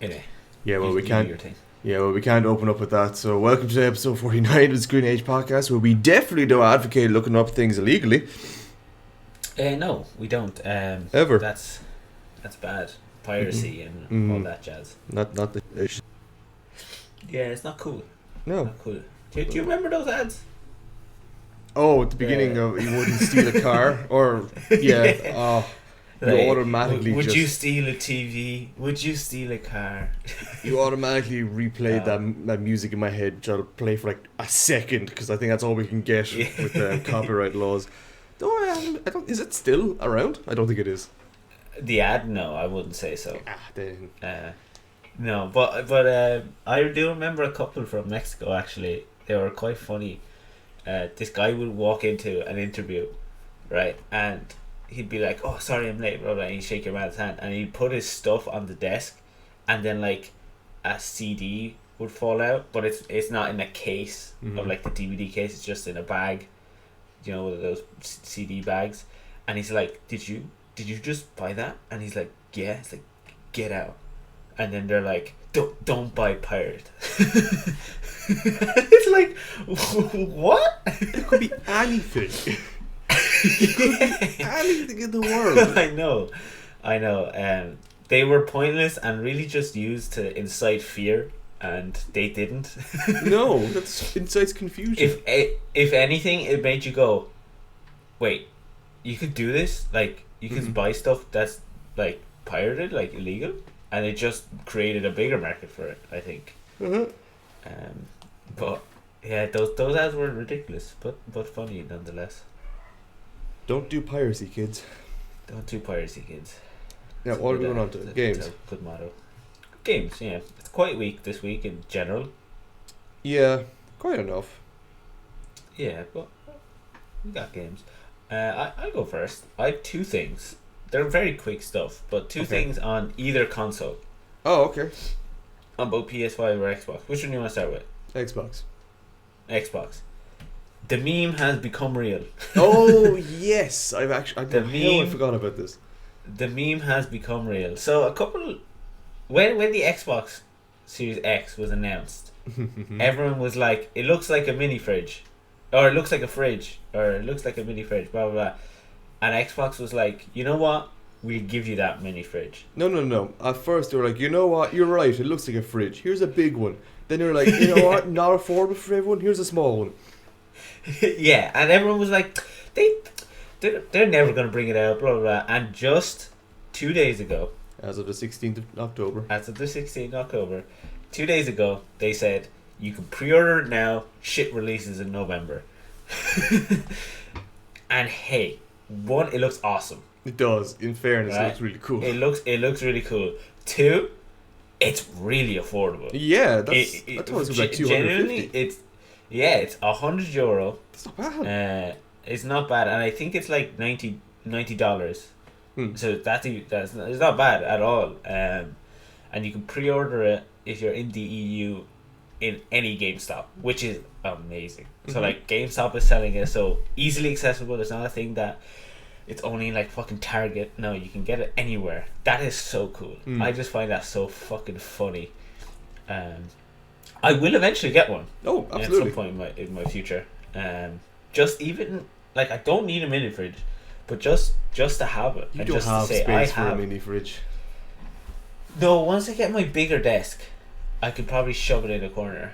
Innit? Yeah, well, You we do can't. your thing. Yeah, well, we can't open up with that. So, welcome to episode 49 of the Screen Age podcast, where we definitely don't advocate looking up things illegally. No, we don't. Ever. That's bad. Piracy and all that jazz. Not the. Yeah, it's not cool. No. Not cool. Do you remember those ads? Oh, at the beginning of you wouldn't steal a car, or yeah, you Like, automatically would just you steal a TV? Would you steal a car? you automatically replayed that music in my head, try to play for like a second because I think that's all we can get with the copyright laws. No, I don't. Is it still around? I don't think it is. The ad? No, I wouldn't say so. Then. No, but I do remember a couple from Mexico. Actually, they were quite funny. This guy would walk into an interview, right, and he'd be like, "Oh, sorry, I'm late," blah blah. And he'd shake your man's hand, and he'd put his stuff on the desk, and then like a CD would fall out, but it's not in a case of like the DVD case. It's just in a bag, you know, one of those CD bags. And he's like, "Did you just buy that?" And he's like, "Yeah." It's like, "Get out." And then they're like, Don't buy pirate." It's like, what? It could be anything. Anything in the world. I know. They were pointless and really just used to incite fear, and they didn't. No, that incites confusion. If anything, it made you go, wait, you could do this? Like, you could buy stuff that's like pirated, like illegal, and it just created a bigger market for it, I think. But yeah, those ads were ridiculous, but funny nonetheless. Don't do piracy, kids. Don't do piracy, kids. Now, what are we going on to? Games. That's a good motto. Games, yeah. It's quite weak this week in general. Yeah, quite enough. Yeah, but we got games. I'll go first. I have two things. They're very quick stuff, but two things on either console. Oh, okay. On both PS5 or Xbox. Which one do you want to start with? Xbox. The meme has become real. Oh yes, I forgot about this. The meme has become real. So when the Xbox Series X was announced, everyone was like, "It looks like a mini fridge," or "It looks like a fridge," or "It looks like a mini fridge," blah blah blah. And Xbox was like, "You know what? We'll give you that mini fridge." No. At first they were like, "You know what? You're right. It looks like a fridge. Here's a big one." Then they were like, "You know what? Not affordable for everyone. Here's a small one." Yeah, and everyone was like, they're never gonna bring it out, blah blah blah. And just 2 days ago, as of the 16th of October, 2 days ago, they said you can pre-order it now. Shit releases in November. And hey, one, it looks awesome. It does. In fairness, right? It looks really cool. It looks really cool. Two, it's really affordable. Yeah, I thought it was like 250. Genuinely, it's €100. It's not bad. It's not bad, and I think it's like $90. So it's not bad at all. And you can pre-order it if you're in the EU in any GameStop, which is amazing. So like GameStop is selling it so easily accessible. It's not a thing that it's only like fucking Target. No, you can get it anywhere. That is so cool. I just find that so fucking funny. I will eventually get one. Oh, absolutely. At some point in my future. Just even like I don't need a mini fridge, but just to have it. You and don't just have to say, space for a mini fridge. No, once I get my bigger desk, I could probably shove it in a corner.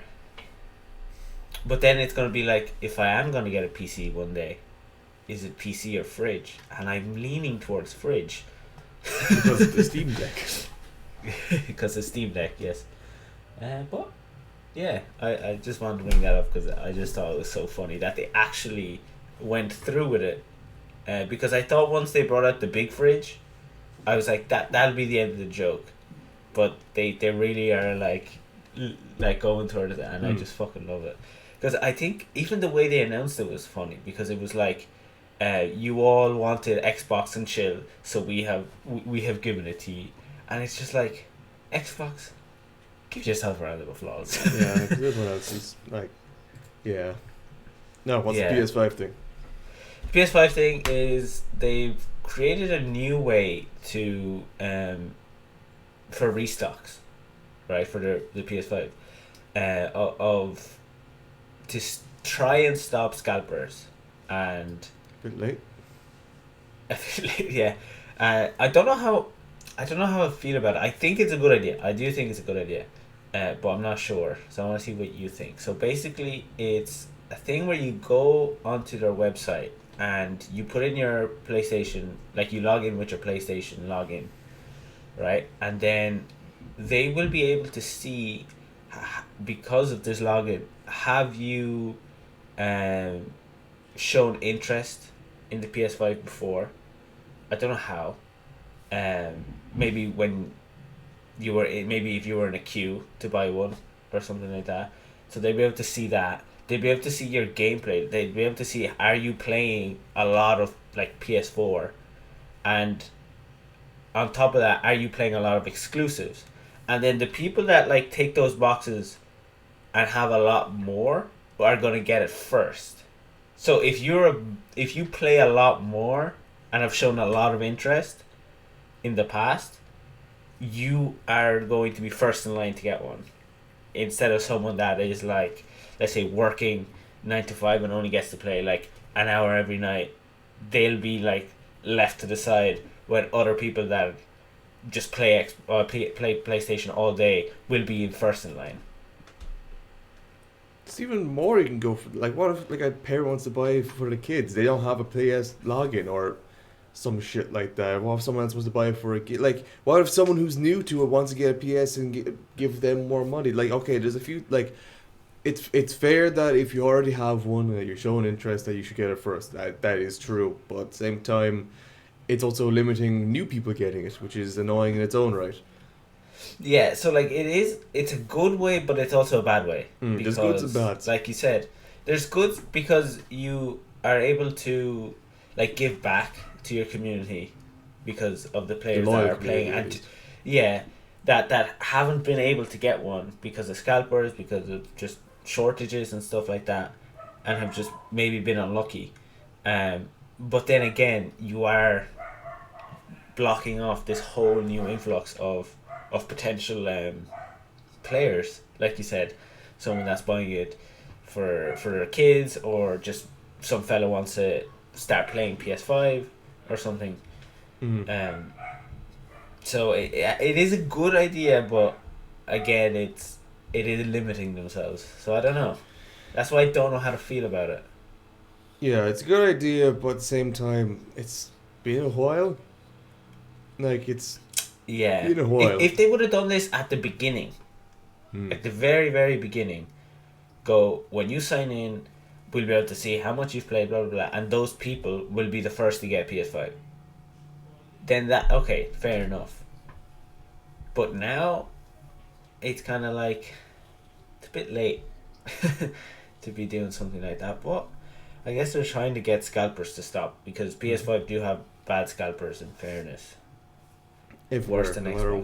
But then it's gonna be like, if I am gonna get a PC one day, is it PC or fridge? And I'm leaning towards fridge. Because of the Steam Deck. Because of Steam Deck, yes. But yeah, I just wanted to bring that up because I just thought it was so funny that they actually went through with it. Because I thought once they brought out the big fridge, I was like, that'll be the end of the joke. But they really are like going towards it, and I just fucking love it. Because I think even the way they announced it was funny, because it was like, you all wanted Xbox and chill, so we have given it to you. And it's just like, Xbox, give yourself a round of applause. Yeah, because everyone else is like, yeah. No, what's the PS5 thing? The PS5 thing is they've created a new way to for restocks. right, for the PS5, of to try and stop scalpers, and A bit late. I feel like, yeah, I don't know how I feel about it. I think it's a good idea. I do think it's a good idea, but I'm not sure. So I want to see what you think. So basically, it's a thing where you go onto their website and you put in your PlayStation, like you log in with your PlayStation login, right? And then they will be able to see, because of this login, have you um, shown interest in the PS5 before? I don't know how. Maybe when you were maybe if you were in a queue to buy one or something like that. So they'd be able to see that. They'd be able to see your gameplay. They'd be able to see, are you playing a lot of like PS4, and on top of that, are you playing a lot of exclusives? And then the people that like take those boxes and have a lot more are gonna get it first. So if you play a lot more and have shown a lot of interest in the past, you are going to be first in line to get one, instead of someone that is like, let's say, working 9 to 5 and only gets to play like an hour every night. They'll be like left to the side, when other people that just play PlayStation all day will be in first in line. It's even more you can go for. Like, what if like a parent wants to buy it for the kids? They don't have a PS login or some shit like that. What if someone else wants to buy it for a kid? Like, what if someone who's new to it wants to get a PS and give them more money? Like, okay, there's a few like. It's fair that if you already have one and you're showing interest, that you should get it first. That is true, but at the same time, it's also limiting new people getting it, which is annoying in its own right. Yeah, so like it's a good way, but it's also a bad way. There's goods and bads. Like you said, there's goods because you are able to like give back to your community because of the players that are playing, and yeah, that haven't been able to get one because of scalpers, because of just shortages and stuff like that, and have just maybe been unlucky. But then again, you are blocking off this whole new influx of potential players, like you said, someone that's buying it for their kids, or just some fella wants to start playing PS5 or something. So it is a good idea, but again, it is limiting themselves. So I don't know. That's why I don't know how to feel about it. Yeah, it's a good idea, but at the same time, it's been a while. Like, it's Yeah. been a while. If they would have done this at the beginning, at the very, very beginning, go, when you sign in, we'll be able to see how much you've played, blah, blah, blah, and those people will be the first to get PS5. Then that, okay, fair enough. But now, it's kind of like, it's a bit late to be doing something like that. But I guess they're trying to get scalpers to stop, because PS5 do have bad scalpers, in fairness. Worse than no matter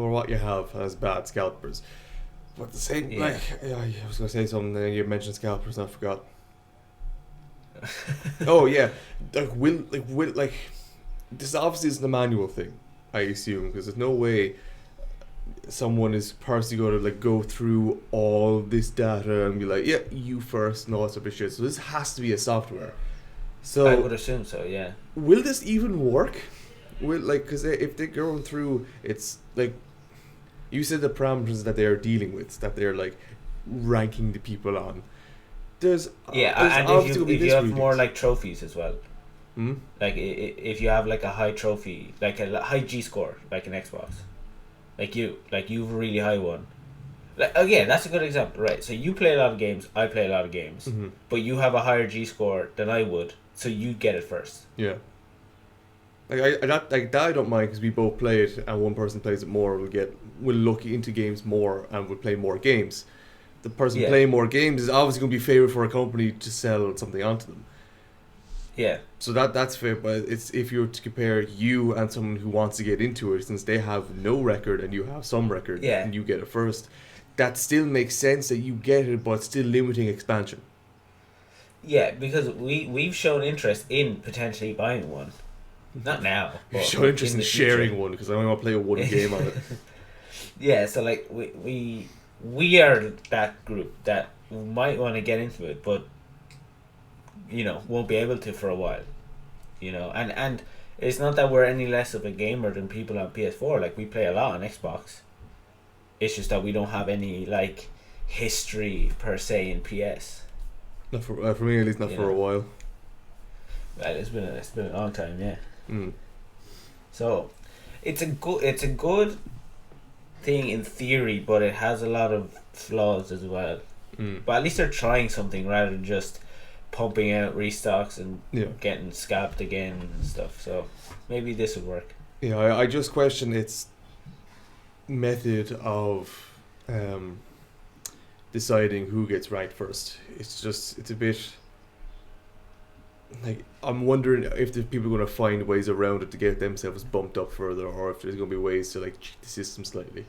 what you have has bad scalpers. But the same, I was gonna say something. Then you mentioned scalpers, and I forgot. Oh yeah, will this obviously isn't a manual thing, I assume, because there's no way someone is personally going to like go through all this data and be like, yeah, you first and all that type of shit. So this has to be a software. So I would assume so. Yeah. Will this even work? Because if they're going through, it's like you said, the parameters that they're dealing with, that they're like ranking the people on. There's and if you have more like trophies as well. Like if you have like a high trophy, like a high G score, like an Xbox, like you have a really high one. Like, again, that's a good example, right? So you play a lot of games, I play a lot of games, but you have a higher G score than I would, so you get it first. Yeah. Like that I don't mind, because we both play it, and one person plays it more will look into games more and will play more games. The person playing more games is obviously going to be favored for a company to sell something onto them. Yeah. So that's fair, but it's if you were to compare you and someone who wants to get into it, since they have no record and you have some record, and you get it first, that still makes sense that you get it, but still limiting expansion. Yeah, because we've shown interest in potentially buying one. Not now. You've shown interest in sharing one, because I only want to play one game on it. Yeah, so like we are that group that might want to get into it, but won't be able to for a while. And it's not that we're any less of a gamer than people on PS4. Like, we play a lot on Xbox. It's just that we don't have any like history per se in PS. Not for me, at least not for a while. Well, it's been a long time, yeah. Mm. So it's a good thing in theory, but it has a lot of flaws as well. But at least they're trying something rather than just pumping out restocks and getting scalped again and stuff. So maybe this would work. Yeah, I just question its method of deciding who gets ranked first. It's a bit like, I'm wondering if the people are going to find ways around it to get themselves bumped up further, or if there's going to be ways to like cheat the system slightly.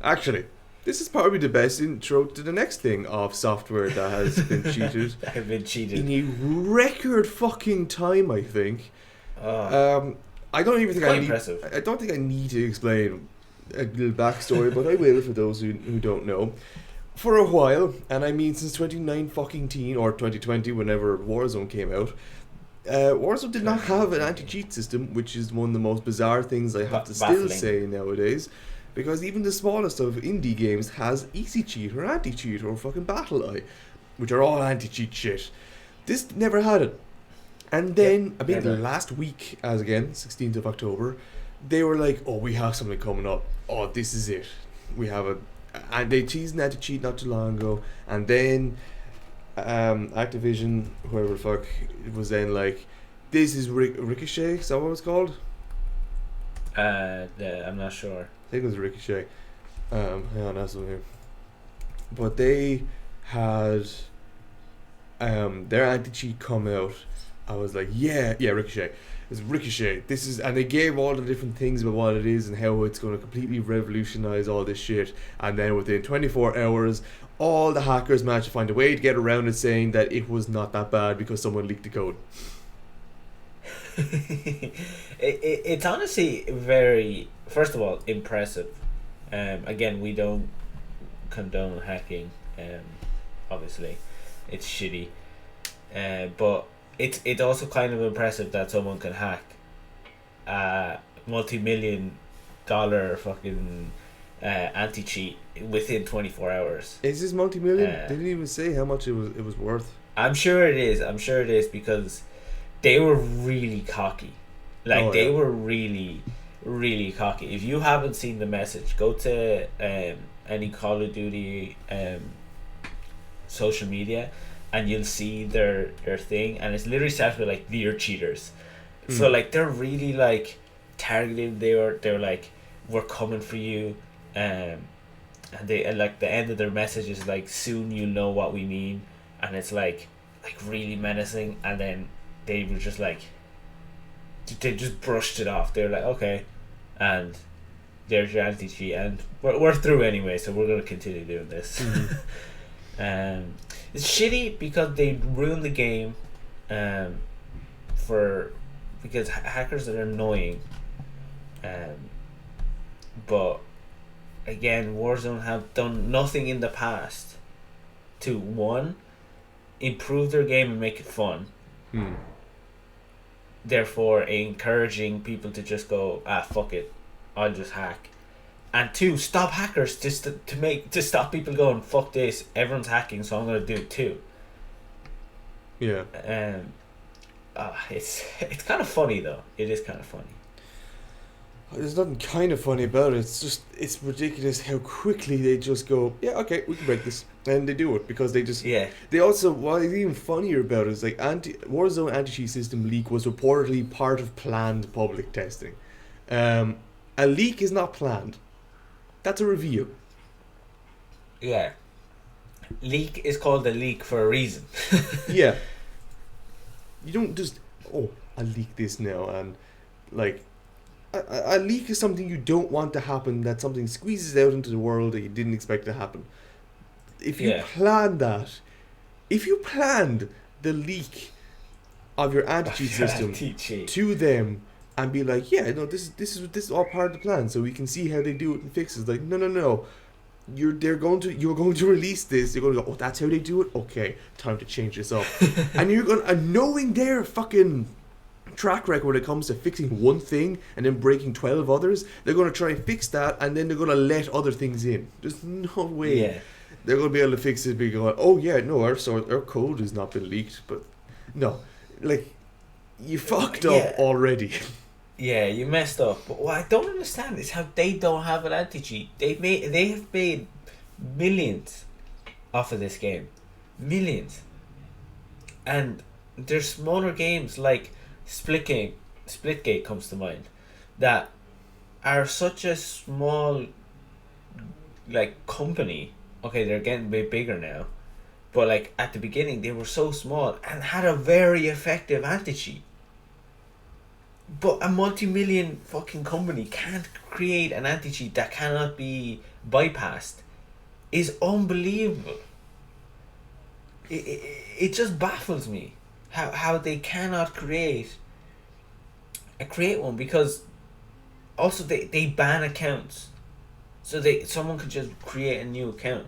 Actually, this is probably the best intro to the next thing of software that has been cheated. I've been cheated in a record fucking time, I think. I don't even think I don't think I need to explain a little backstory, but I will for those who don't know. For a while, and I mean since 2019 or 2020, whenever Warzone came out, Warzone did not have an anti-cheat system, which is one of the most bizarre things I have to still say nowadays, because even the smallest of indie games has easy cheat or anti-cheat or fucking Battle which are all anti-cheat shit. This never had it. And then, I think last week, as again, 16th of October, they were like, oh, we have something coming up. Oh, this is it. We have and they teased an anti-cheat not too long ago. And then Activision, whoever the fuck, was then like, this is Ricochet, is that what it was called? I'm not sure. I think it was Ricochet. Hang on, that's one here. But they had their anti-cheat come out. I was like, yeah, Ricochet. It's Ricochet. This is, and they gave all the different things about what it is and how it's going to completely revolutionize all this shit. And then within 24 hours, all the hackers managed to find a way to get around it, saying that it was not that bad because someone leaked the code. It's honestly very, first of all, impressive. Again, we don't condone hacking. Obviously, it's shitty. But it's also kind of impressive that someone can hack a multi-million-dollar fucking anti-cheat within 24 hours. Is this multi-million? They didn't even say how much it was worth. I'm sure it is because they were really cocky. They were really, really cocky. If you haven't seen the message, go to any Call of Duty social media, and you'll see their thing, and it's literally starts with like, "Dear cheaters." So like, they're really like targeted. They're like, "We're coming for you," and they, and like the end of their message is like, "Soon you'll know what we mean," and it's like really menacing. And then they were just like, they just brushed it off. They were like, "Okay," and there's your anti-cheat, and we're through anyway, so we're gonna continue doing this. It's shitty because they ruin the game, because hackers are annoying, but again, Warzone have done nothing in the past to, one, improve their game and make it fun, therefore encouraging people to just go, fuck it, I'll just hack. And two, stop hackers just to stop people going, fuck this, everyone's hacking, so I'm gonna do it too. Yeah. It's kind of funny though. It is kind of funny. There's nothing kind of funny about it. It's ridiculous how quickly they just go, yeah, okay, we can break this, and they do it because they just They also, what is even funnier about it is like Warzone anti-cheat system leak was reportedly part of planned public testing. A leak is not planned. That's a reveal. Yeah. Leak is called a leak for a reason. Yeah. You don't just, I'll leak this now, and like, a leak is something you don't want to happen, that something squeezes out into the world that you didn't expect to happen. If you planned the leak of your anti-cheat system to them and be like, yeah, no, this is all part of the plan, so we can see how they do it and fix it. Like, no. You're going to release this. You're going to go, oh, that's how they do it. Okay, time to change this up. And you're going to, knowing their fucking track record when it comes to fixing one thing and then breaking 12 others, they're going to try and fix that, and then they're going to let other things in. There's no way they're going to be able to fix it. Be going, oh yeah, no, our code has not been leaked, but no, like you fucked up already. Yeah, you messed up. But what I don't understand is how they don't have an anti-cheat. They have made millions off of this game. Millions. And there's smaller games like Splitgate comes to mind, that are such a small like company. Okay, they're getting a bit bigger now. But like at the beginning they were so small and had a very effective anti-cheat. But a multi-million fucking company can't create an anti-cheat that cannot be bypassed is unbelievable. It just baffles me how they cannot create one, because also they ban accounts. So someone could just create a new account.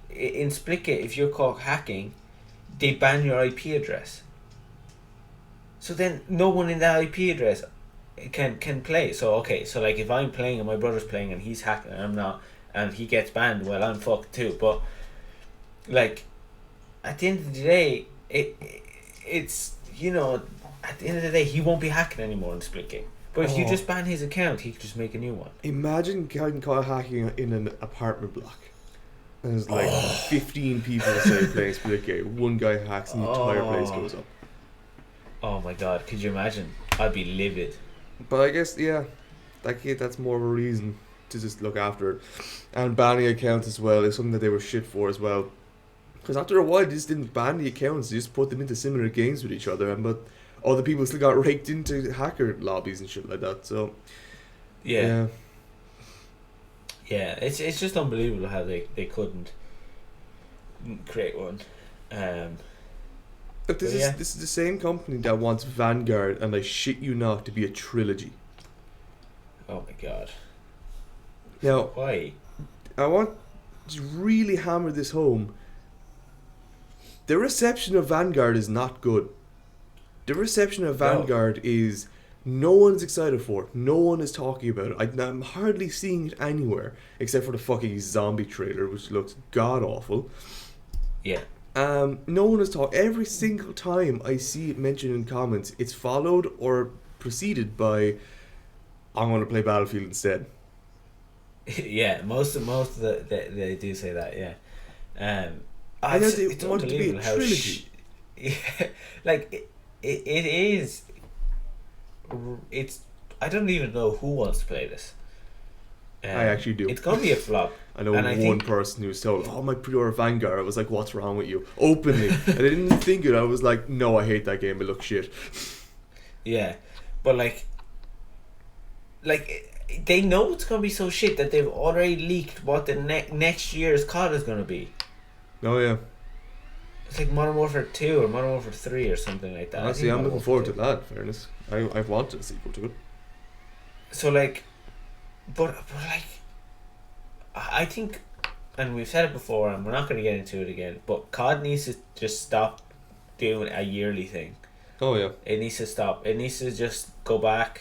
In Splitgate, if you're caught hacking, they ban your IP address. So then no one in that IP address can play. So okay, so like if I'm playing and my brother's playing and he's hacking and I'm not, and he gets banned, well, I'm fucked too. But like at the end of the day, it's at the end of the day he won't be hacking anymore in Splitgate. But if you just ban his account, he could just make a new one. Imagine getting caught hacking in an apartment block. And there's like 15 people say playing Splitgate. One guy hacks and the entire place goes up. Oh my god, could you imagine? I'd be livid. But I guess, that's more of a reason to just look after it. And banning accounts as well is something that they were shit for as well. Because after a while, they just didn't ban the accounts, they just put them into similar games with each other. But other people still got raked into hacker lobbies and shit like that. So, yeah. Yeah, it's just unbelievable how they couldn't create one. Look, this is the same company that wants Vanguard, and I shit you not, to be a trilogy. Oh my god. Now, why? I want to really hammer this home. The reception of Vanguard is not good. The reception of Vanguard is no one's excited for it. No one is talking about it. I'm hardly seeing it anywhere except for the fucking zombie trailer, which looks god awful. Yeah. No one is talking. Every single time I see it mentioned in comments, it's followed or preceded by, "I'm going to play Battlefield instead." Yeah, most of they do say that. Yeah. I know they want it to be a trilogy. Like it is. It's. I don't even know who wants to play this. I actually do. It's gonna be a flop. I know one person who's told, "Oh, my pre-order Vanguard." I was like, "What's wrong with you?" Openly, and I didn't think it. I was like, "No, I hate that game. It looks shit." Yeah, but like they know it's gonna be so shit that they've already leaked what the next year's CoD is gonna be. Oh yeah. It's like Modern Warfare 2 or Modern Warfare 3 or something like that. Honestly, I'm looking forward to that, in fairness. I've wanted a sequel to it. So like, but like, I think, and we've said it before and we're not going to get into it again, but CoD needs to just stop doing a yearly thing. Oh yeah. It needs to stop. It needs to just go back,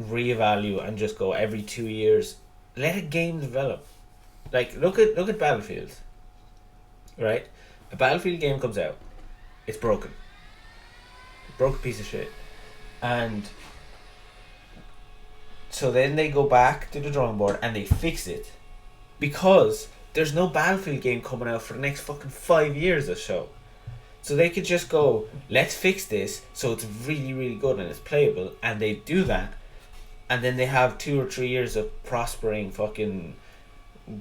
reevaluate, and just go every 2 years. Let a game develop. Like, look at Battlefield. Right? A Battlefield game comes out, it's broken. A broken piece of shit. And so then they go back to the drawing board and they fix it. Because there's no Battlefield game coming out for the next fucking 5 years or so. So they could just go, let's fix this so it's really, really good and it's playable. And they do that. And then they have 2 or 3 years of prospering fucking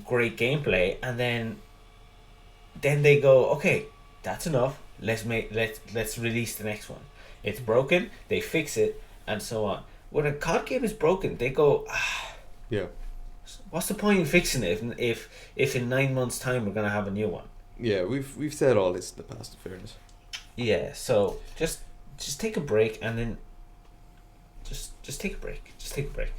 great gameplay. And then they go, okay, that's enough. Let's release the next one. It's broken. They fix it, and so on. When a COD game is broken, they go, yeah. What's the point in fixing it if in 9 months' time we're gonna have a new one? Yeah, we've said all this in the past, in fairness. Yeah, so just take a break and then just take a break. Just take a break.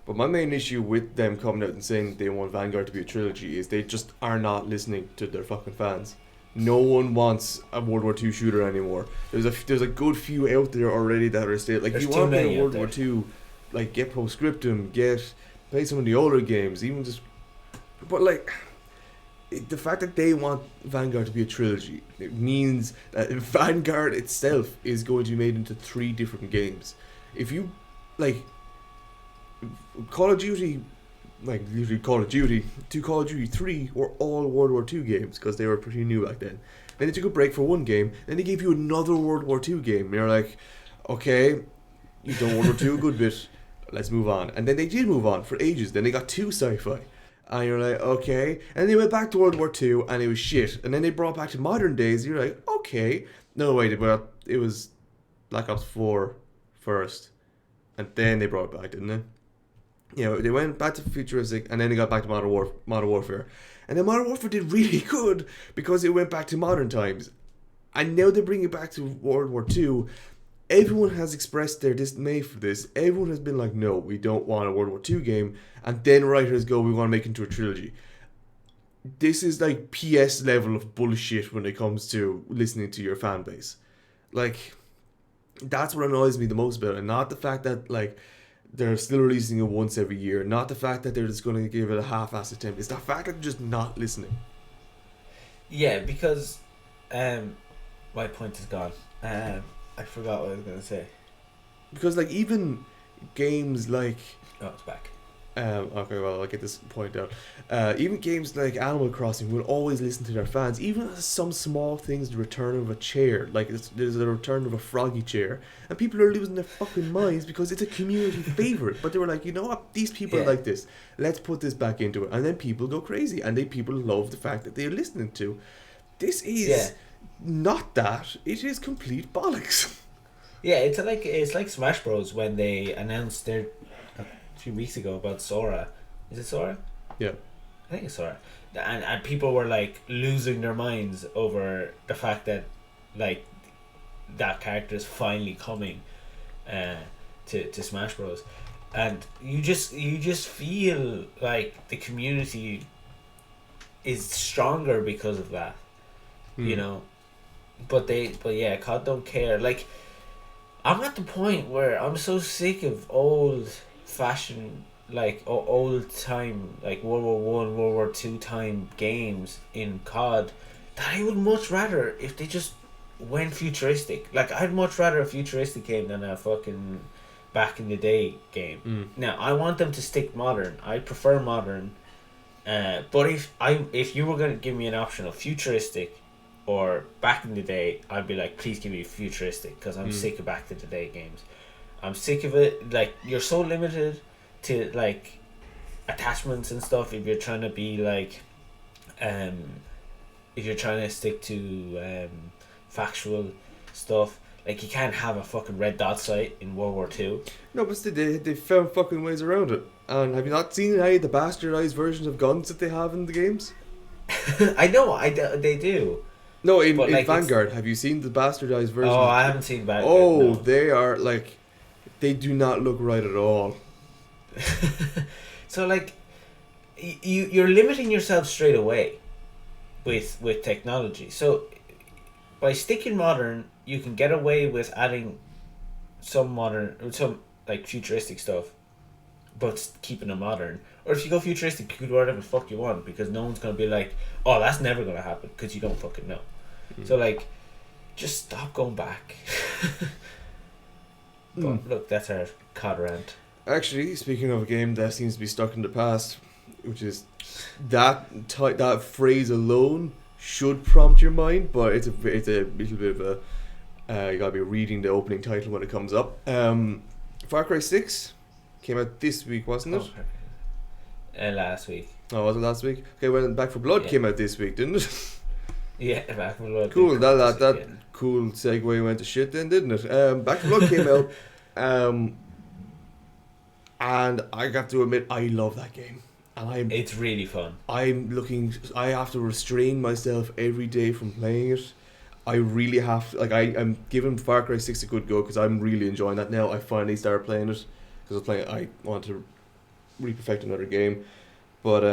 But my main issue with them coming out and saying they want Vanguard to be a trilogy is they just are not listening to their fucking fans. No one wants a World War II shooter anymore. There's a good few out there already that are still like, There's you too want to play many out World there. War II, like get Postscriptum, play some of the older games, even just. But like, the fact that they want Vanguard to be a trilogy, it means that Vanguard itself is going to be made into 3 different games. If you like Call of Duty, like usually Call of Duty, to Call of Duty 3 were all World War II games because they were pretty new back then. Then they took a break for one game, then they gave you another World War II game. And you're like, okay, you've done World War II a good bit, let's move on. And then they did move on for ages. Then they got 2 sci-fi. And you're like, okay. And then they went back to World War II and it was shit. And then they brought back to modern days, you're like, okay. No, wait, it was Black Ops 4 first. And then they brought it back, didn't they? Yeah, they went back to futuristic, and then they got back to Modern Warfare. And then Modern Warfare did really good because it went back to modern times. And now they bring it back to World War II. Everyone has expressed their dismay for this. Everyone has been like, no, we don't want a World War II game. And then writers go, we want to make it into a trilogy. This is like PS level of bullshit when it comes to listening to your fan base. Like, that's what annoys me the most about it. Not the fact that, like, they're still releasing it once every year. Not the fact that they're just going to give it a half-assed attempt. It's the fact that they're just not listening. Yeah, because my point is gone. I forgot what I was going to say. Because, like, even games like... Oh, it's back. Okay, well, I'll get this point out. Even games like Animal Crossing will always listen to their fans. Even some small things, the return of a chair. Like, there's a return of a froggy chair. And people are losing their fucking minds because it's a community favourite. But they were like, you know what? These people like this. Let's put this back into it. And then people go crazy. And then people love the fact that they're listening to. This is not that. It is complete bollocks. Yeah, it's like Smash Bros. When they announced their... a few weeks ago about Sora. Is it Sora? Yeah. I think it's Sora. And people were like losing their minds over the fact that like that character is finally coming to Smash Bros. And you just feel like the community is stronger because of that. You know. But yeah, COD don't care. Like, I'm at the point where I'm so sick of old fashion, like old time, like World War One, World War Two time games in COD, that I would much rather if they just went futuristic. Like, I'd much rather a futuristic game than a fucking back in the day game. Now I want them to stick modern. I prefer modern, but if you were gonna give me an option of futuristic or back in the day, I'd be like, please give me futuristic, because I'm sick of back to the day games. I'm sick of it. Like, you're so limited to like attachments and stuff if you're trying to be like if you're trying to stick to factual stuff. Like, you can't have a fucking red dot sight in World War Two. No, but still, they found fucking ways around it. And have you not seen any of the bastardized versions of guns that they have in the games? I know, they do. No, in like, Vanguard, have you seen the bastardized version? Oh, I haven't seen Vanguard. Oh, no. they are like, they do not look right at all. So like, you're limiting yourself straight away with technology. So by sticking modern, you can get away with adding some like futuristic stuff, but keeping it modern. Or if you go futuristic, you can do whatever the fuck you want, because no one's gonna be like, oh, that's never gonna happen, because you don't fucking know. So like, just stop going back. But look, that's our COD rant. Actually, speaking of a game that seems to be stuck in the past, which is that phrase alone should prompt your mind, but it's a little bit of a you gotta be reading the opening title when it comes up. Far Cry 6 came out this week, wasn't it? Last week. Oh, was it last week? Okay, well, Back 4 Blood came out this week, didn't it? Yeah, Back 4 Blood. Cool, that cool segue went to shit then, didn't it? Back 4 Blood came out, and I have to admit, I love that game. And it's really fun. I have to restrain myself every day from playing it. I really have to, like, I'm giving Far Cry 6 a good go because I'm really enjoying that now. I finally started playing it because I want to re-perfect another game. But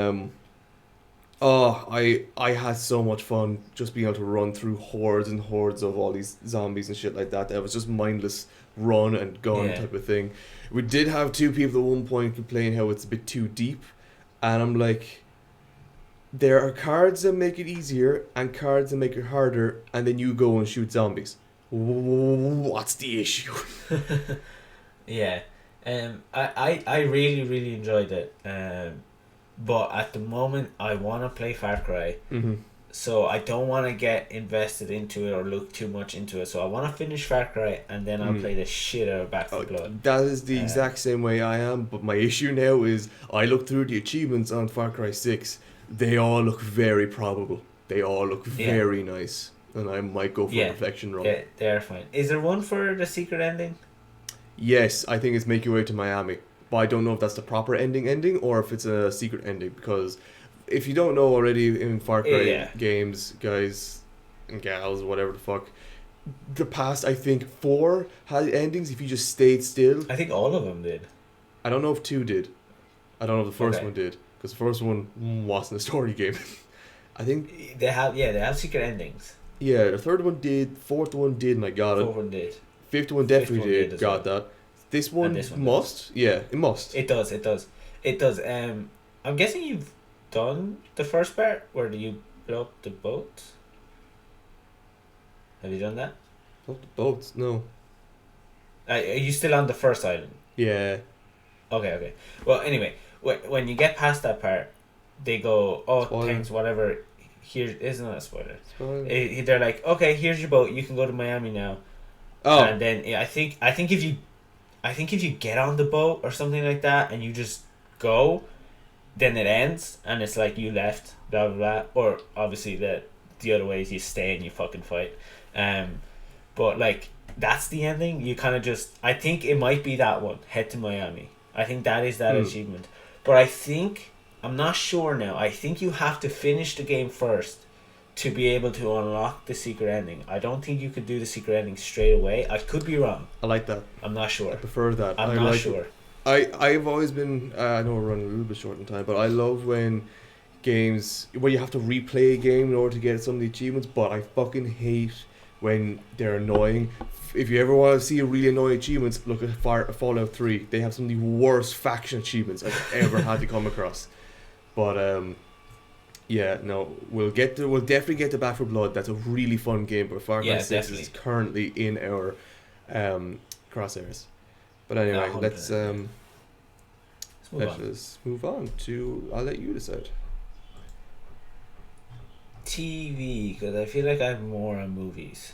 I had so much fun just being able to run through hordes and hordes of all these zombies and shit like that. That was just mindless run and gun type of thing. We did have two people at one point complain how it's a bit too deep, and I'm like, there are cards that make it easier and cards that make it harder, and then you go and shoot zombies. What's the issue? Yeah. I really, really enjoyed it. But at the moment, I want to play Far Cry. Mm-hmm. So I don't want to get invested into it or look too much into it. So I want to finish Far Cry and then I'll play the shit out of Back 4 Blood. That is the exact same way I am. But my issue now is I look through the achievements on Far Cry 6. They all look very probable. They all look very nice. And I might go for a reflection run. Yeah, they're fine. Is there one for the secret ending? Yes, I think it's Make Your Way to Miami. But I don't know if that's the proper ending or if it's a secret ending. Because if you don't know already in Far Cry games, guys and gals, whatever the fuck, the past, I think, 4 had endings if you just stayed still. I think all of them did. I don't know if 2 did. I don't know if the first one did. Because the first one wasn't a story game. I think they have secret endings. Yeah, the third one did, fourth one did, and I got it. Fourth one did. Fifth one definitely did, got that. This one must? Yeah, it must. It does. I'm guessing you've done the first part where you blow up the boat. Have you done that? Blow up the boats? No. Are you still on the first island? Yeah. Okay. Well, anyway, when you get past that part, they go, thanks, whatever. Here isn't a spoiler. They're like, okay, here's your boat. You can go to Miami now. Oh. And then I think if you get on the boat or something like that and you just go, then it ends and it's like you left, blah blah blah. Or obviously the other way is you stay and you fucking fight. But like that's the ending. You kind of just, I think it might be that one. Head to Miami. I think that is that achievement. But I'm not sure now. I think you have to finish the game first to be able to unlock the secret ending. I don't think you could do the secret ending straight away. I could be wrong. I like that. I'm not sure. I prefer that. I'm not sure. I've always been, I know we're running a little bit short in time, but I love when games, where you have to replay a game in order to get some of the achievements, but I fucking hate when they're annoying. If you ever want to see a really annoying achievements, look at Fallout 3. They have some of the worst faction achievements I've ever had to come across. But yeah, no, we'll definitely get to Baffle Blood. That's a really fun game, but Far Cry 6 is currently in our crosshairs. But anyway, let's move on to, I'll let you decide. TV, because I feel like I have more on movies.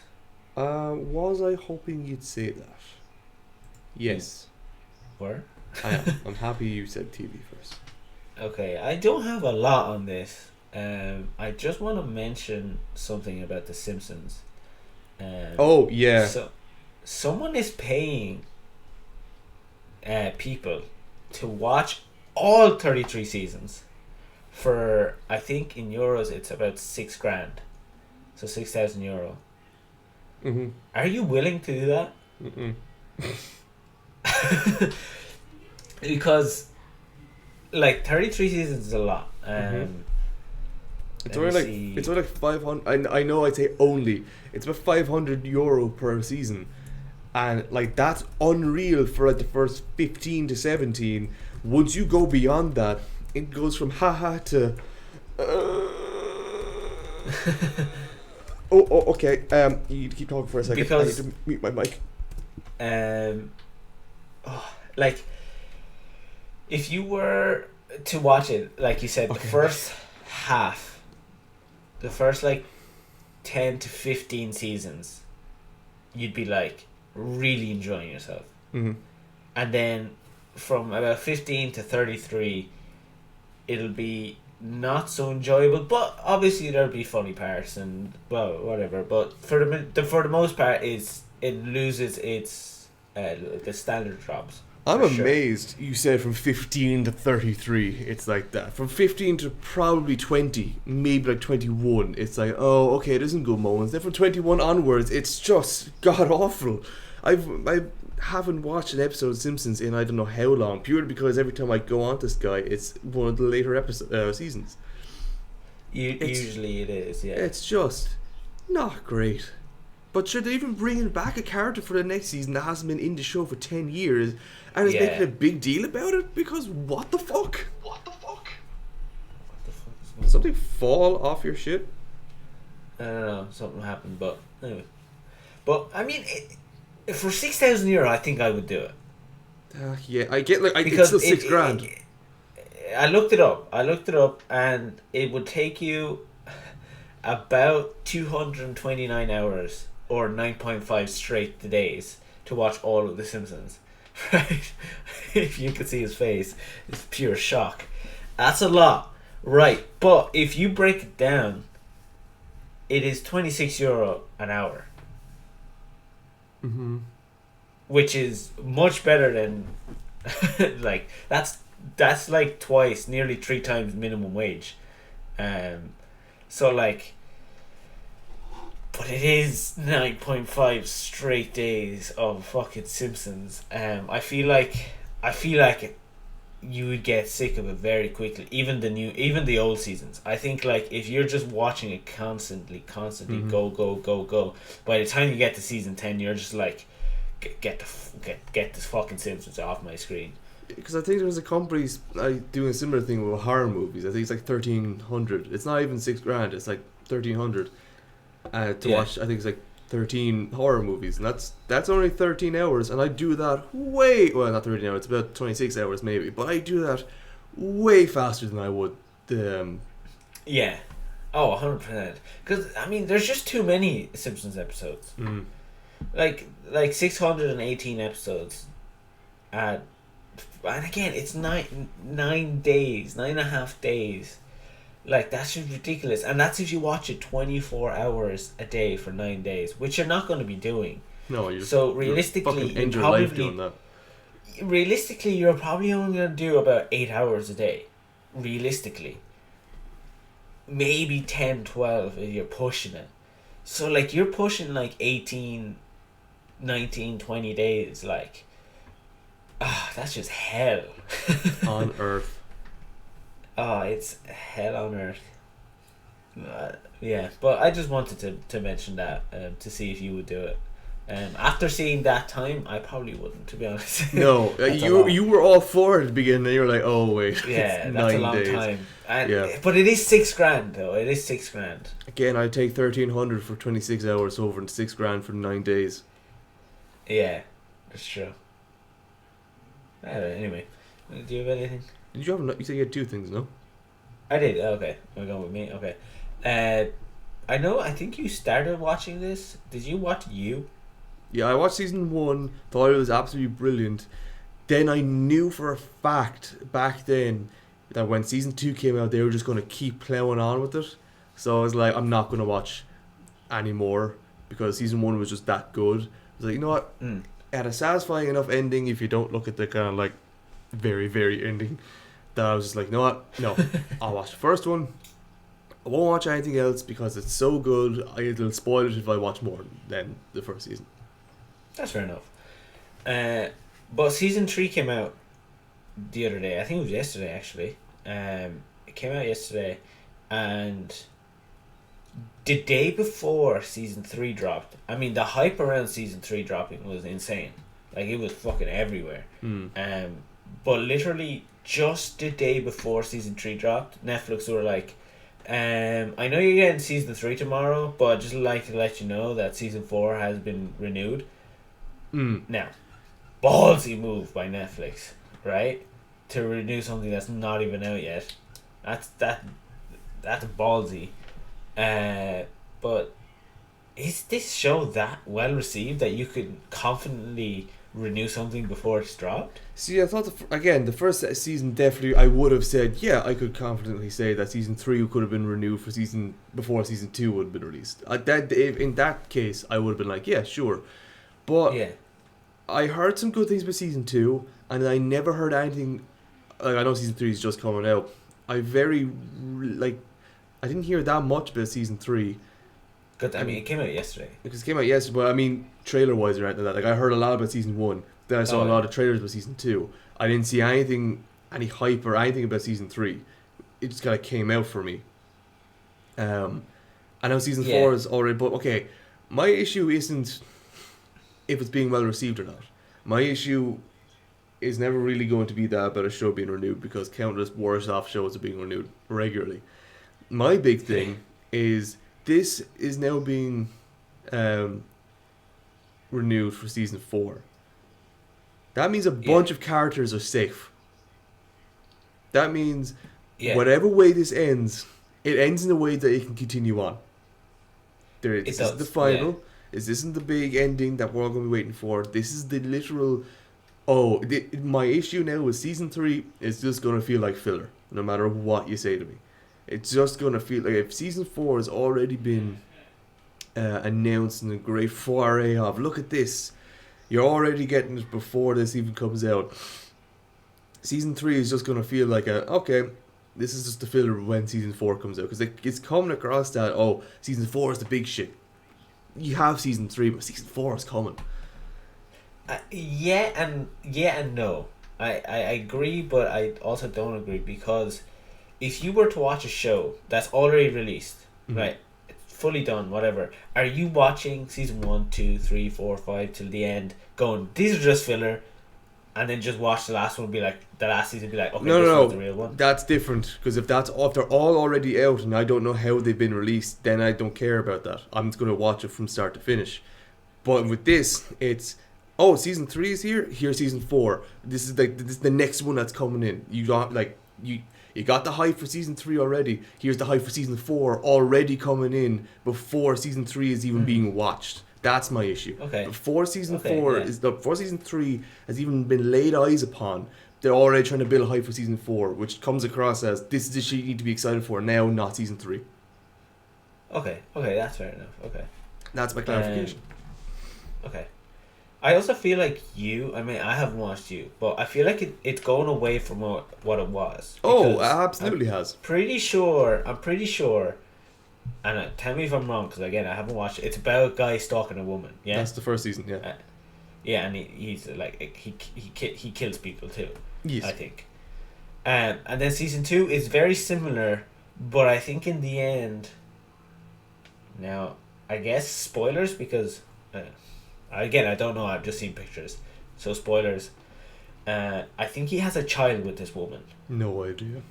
Was I hoping you'd say that? Yes. Where? I am. I'm happy you said TV first. Okay, I don't have a lot on this. I just want to mention something about The Simpsons. Oh, yeah. So, someone is paying people to watch all 33 seasons for, I think in euros it's about $6,000. So €6,000. Mm-hmm. Are you willing to do that? Mm-mm. Because like 33 seasons is a lot. It's only like 500. I know I'd say only. It's about €500 per season, and like that's unreal for like the first 15 to 17. Once you go beyond that, it goes from haha to. Okay. You keep talking for a second. Because I need to mute my mic. Like, if you were to watch it, like you said, the first half, the first like 10 to 15 seasons, you'd be like really enjoying yourself. Mm-hmm. And then from about 15 to 33, it'll be not so enjoyable, but obviously there'll be funny parts and well whatever. But for the most part, it loses its the standard drops. I'm For sure. amazed you said from 15 to 33 it's like that. From 15 to probably 20, maybe like 21, it's like, oh, okay, it isn't good moments. Then from 21 onwards, it's just god awful. I haven't watched an episode of Simpsons in I don't know how long, purely because every time I go on this guy, it's one of the later seasons. Usually it is, yeah. It's just not great. But should they even bringing back a character for the next season that hasn't been in the show for 10 years and is making a big deal about it? Because what the fuck? What the fuck is going on? Something fall off your shit? I don't know, something happened, but anyway. But I mean, for €6,000, I think I would do it. Yeah, I get like Because it's still $6,000. I looked it up, and it would take you about 229 hours or 9.5 straight days to watch all of The Simpsons. Right? If you could see his face, it's pure shock. That's a lot, right? But if you break it down, it is €26 an hour. Mm-hmm. Which is much better than like that's like twice, nearly 3 times minimum wage. So like, but it is 9.5 straight days of fucking Simpsons. I feel like you would get sick of it very quickly. Even the old seasons. I think like if you're just watching it constantly, go. By the time you get to season 10, you're just like, get this fucking Simpsons off my screen. Because I think there's a company doing a similar thing with horror movies. I think it's like 1,300. It's not even $6,000. It's like 1,300 to watch. I think it's like 13 horror movies, and that's only 13 hours. And I do that not 13 hours. It's about 26 hours maybe, but I do that way faster than I would. Yeah, 100%. Because I mean, there's just too many Simpsons episodes. Like 618 episodes. And again, it's 9 days, 9.5 days. Like, that's just ridiculous. And that's if you watch it 24 hours a day for 9 days, which you're not going to be doing. No, realistically, end your life doing that. Realistically, you're probably only going to do about 8 hours a day. Realistically. Maybe 10, 12 if you're pushing it. So, like, you're pushing, like, 18, 19, 20 days, like... that's just hell. On Earth. It's hell on Earth. Yeah, but I just wanted to mention that to see if you would do it. After seeing that time, I probably wouldn't, to be honest. No, you were all for it at the beginning, and you were like, oh wait, yeah, it's that's 9 a long days. time. But it is $6,000 though. It is $6,000. Again, I'd take 1,300 for 26 hours over and $6,000 for 9 days. Yeah, that's true. Anyway, do you have anything? Did you have? You said you had 2 things, no? I did. Okay, we're going with me. Okay. I think you started watching this. Did you watch You? Yeah, I watched season 1. Thought it was absolutely brilliant. Then I knew for a fact back then that when season 2 came out, they were just going to keep plowing on with it. So I was like, I'm not going to watch anymore because season 1 was just that good. I was like, you know what? It had a satisfying enough ending if you don't look at the kind of like very, very ending, that I was just like, you know what? No, I'll watch the first one. I won't watch anything else because it's so good. It'll spoil it if I watch more than the first season. That's fair enough. But season 3 came out the other day. I think it was yesterday, actually. It came out yesterday, and the day before season 3 dropped, I mean, the hype around season 3 dropping was insane. Like, it was fucking everywhere. But literally just the day before season 3 dropped, Netflix were like, I know you're getting season 3 tomorrow, but I'd just like to let you know that season 4 has been renewed. Now, ballsy move by Netflix, right? To renew something that's not even out yet. That's ballsy. But is this show that well received that you could confidently renew something before it's dropped? See, I thought the first season definitely I would have said, yeah, I could confidently say that season 3 could have been renewed for before season 2 would have been released. In that case, I would have been like, yeah, sure. But yeah, I heard some good things about season 2, and I never heard anything. Like, I know season 3 is just coming out. I didn't hear that much about season 3. Good. I mean, it came out yesterday. Because it came out yesterday, but I mean, trailer wise or anything like that. Like, I heard a lot about season 1. Then I saw a lot of trailers about season 2. I didn't see any hype or anything about season 3. It just kind of came out for me. I know season 4 is already, but okay, my issue isn't if it's being well received or not. My issue is never really going to be that about a show being renewed, because countless worse off shows are being renewed regularly. My big thing is this is now being renewed for season 4. That means a bunch of characters are safe. That means whatever way this ends, it ends in a way that it can continue on. This is the final. This isn't the big ending that we're all going to be waiting for. This is the literal... my issue now with season 3 is just going to feel like filler, no matter what you say to me. It's just going to feel like if season 4 has already been announced in a great foray of, look at this, you're already getting it before this even comes out. Season 3 is just going to feel like this is just the filler when season 4 comes out, because it's coming across that season 4 is the big shit. You have season 3, but season 4 is coming. Yeah and no. I agree, but I also don't agree, because if you were to watch a show that's already released, right, it's fully done, whatever, are you watching season 1, 2, 3, 4, 5 till the end, going, these are just filler, and then just watch the last one and be like, the last season, be like, okay, this was the real one? That's different, because if they're all already out and I don't know how they've been released, then I don't care about that. I'm just going to watch it from start to finish. But with this, it's, season 3 is here. Here's season 4. This is the next one that's coming in. You got you got the hype for season 3 already. Here's the hype for season 4 already coming in before season 3 is even being watched. That's my issue. Okay. Before season 3 has even been laid eyes upon, they're already trying to build hype for season 4, which comes across as, this is the shit you need to be excited for now, not season 3. Okay, that's fair enough. Okay. That's my clarification. Okay. I also feel like I haven't watched you, but I feel like it's going away from what it was. Oh, it absolutely has. I'm pretty sure, and tell me if I'm wrong, because again, I haven't watched it. It's about a guy stalking a woman, yeah? That's the first season, yeah. And he's like, he kills people too, yes. I think. And then season 2 is very similar, but I think in the end, now, I guess spoilers, because... again, I don't know, I've just seen pictures, so spoilers. I think he has a child with this woman. No idea.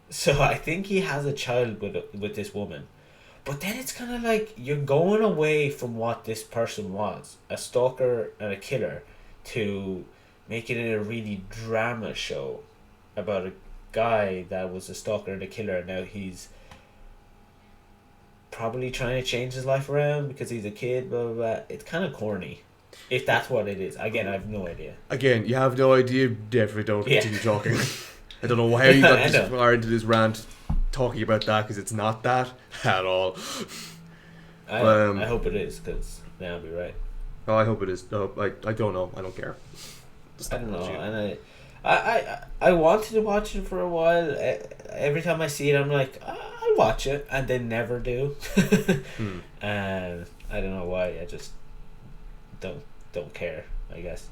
So I think he has a child with this woman, but then it's kind of like you're going away from what this person was, a stalker and a killer, to make it a really drama show about a guy that was a stalker and a killer, and now he's probably trying to change his life around because he's a kid, blah, blah, blah. It's kind of corny, if that's what it is. Again, I have no idea. Again, you have no idea, definitely don't continue talking. I don't know how you got this far into this rant talking about that, because it's not that at all. I hope it is, because then I'll be right. Oh, I hope it is. No, I don't know. I don't care. I don't know, and I wanted to watch it for a while. Every time I see it, I'm like, I'll watch it, and they never do. And I don't know why. I just don't care, I guess.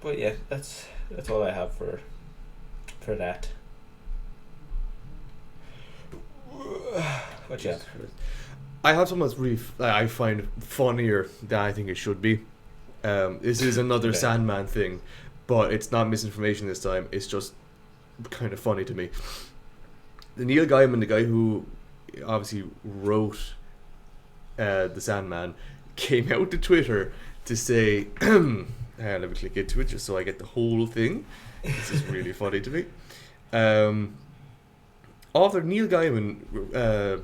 But yeah, that's all I have for that. What you have? I have something that's really I find funnier than I think it should be. This is another Sandman thing, but it's not misinformation this time. It's just kind of funny to me. The Neil Gaiman, the guy who obviously wrote the Sandman, came out to Twitter to say, let me click into it just so I get the whole thing. This is really funny to me. Author Neil Gaiman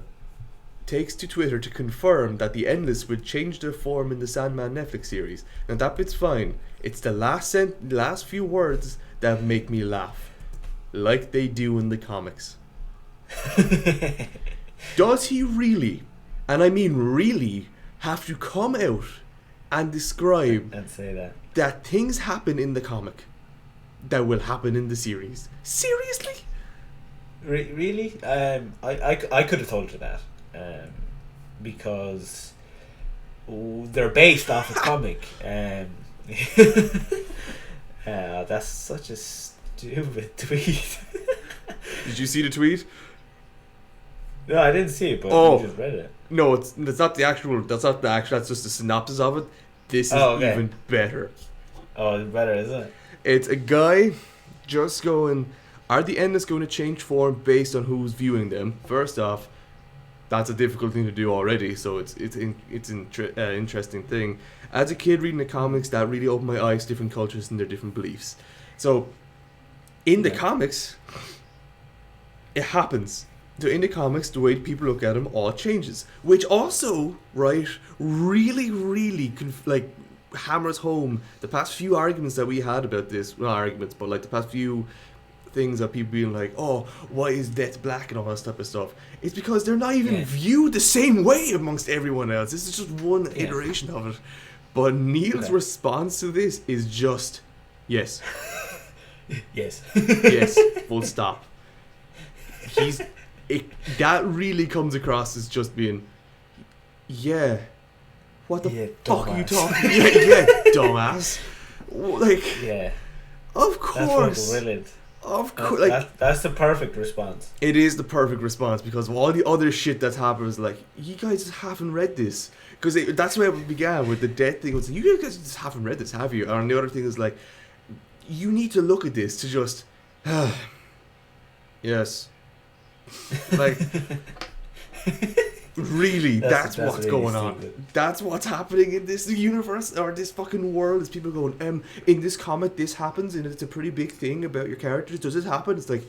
takes to Twitter to confirm that the Endless would change their form in the Sandman Netflix series. Now that bit's fine. It's the last few words that make me laugh, like they do in the comics. Does he really, and I mean really, have to come out and describe and say that things happen in the comic that will happen in the series. Seriously? Really? I could have told you that. Because they're based off a comic. That's such a stupid tweet. Did you see the tweet? No, I didn't see it, but you just read it. No, it's not the actual. That's not the actual. That's just the synopsis of it. This is even better. Oh, it's better, isn't it? It's a guy just going, are the endless going to change form based on who's viewing them? First off, that's a difficult thing to do already, so it's interesting thing. As a kid reading the comics, that really opened my eyes to different cultures and their different beliefs. So, in the comics, it happens. So in the comics, the way people look at them all changes, which also, right, really hammers home the past few arguments that we had about this. Not arguments, but like the past few things of people being like, oh, why is death black and all that type of stuff. It's because they're not even viewed the same way amongst everyone else. This is just one iteration of it. But Neil's response to this is just, yes. Yes. Yes, full stop. That really comes across as just being, what the fuck are you talking? Dumbass. Like, of course. That's brilliant. Of course, that's the perfect response. It is the perfect response because of all the other shit that's happened. Is like, you guys just haven't read this, because that's where it began with the death thing. It was like, you guys just haven't read this, have you? And the other thing is like, you need to look at this to just, yes. Like, really, that's what's really going on. That's what's happening in this universe or this fucking world. Is people going, in this comic this happens and it's a pretty big thing about your characters. Does this happen? It's like,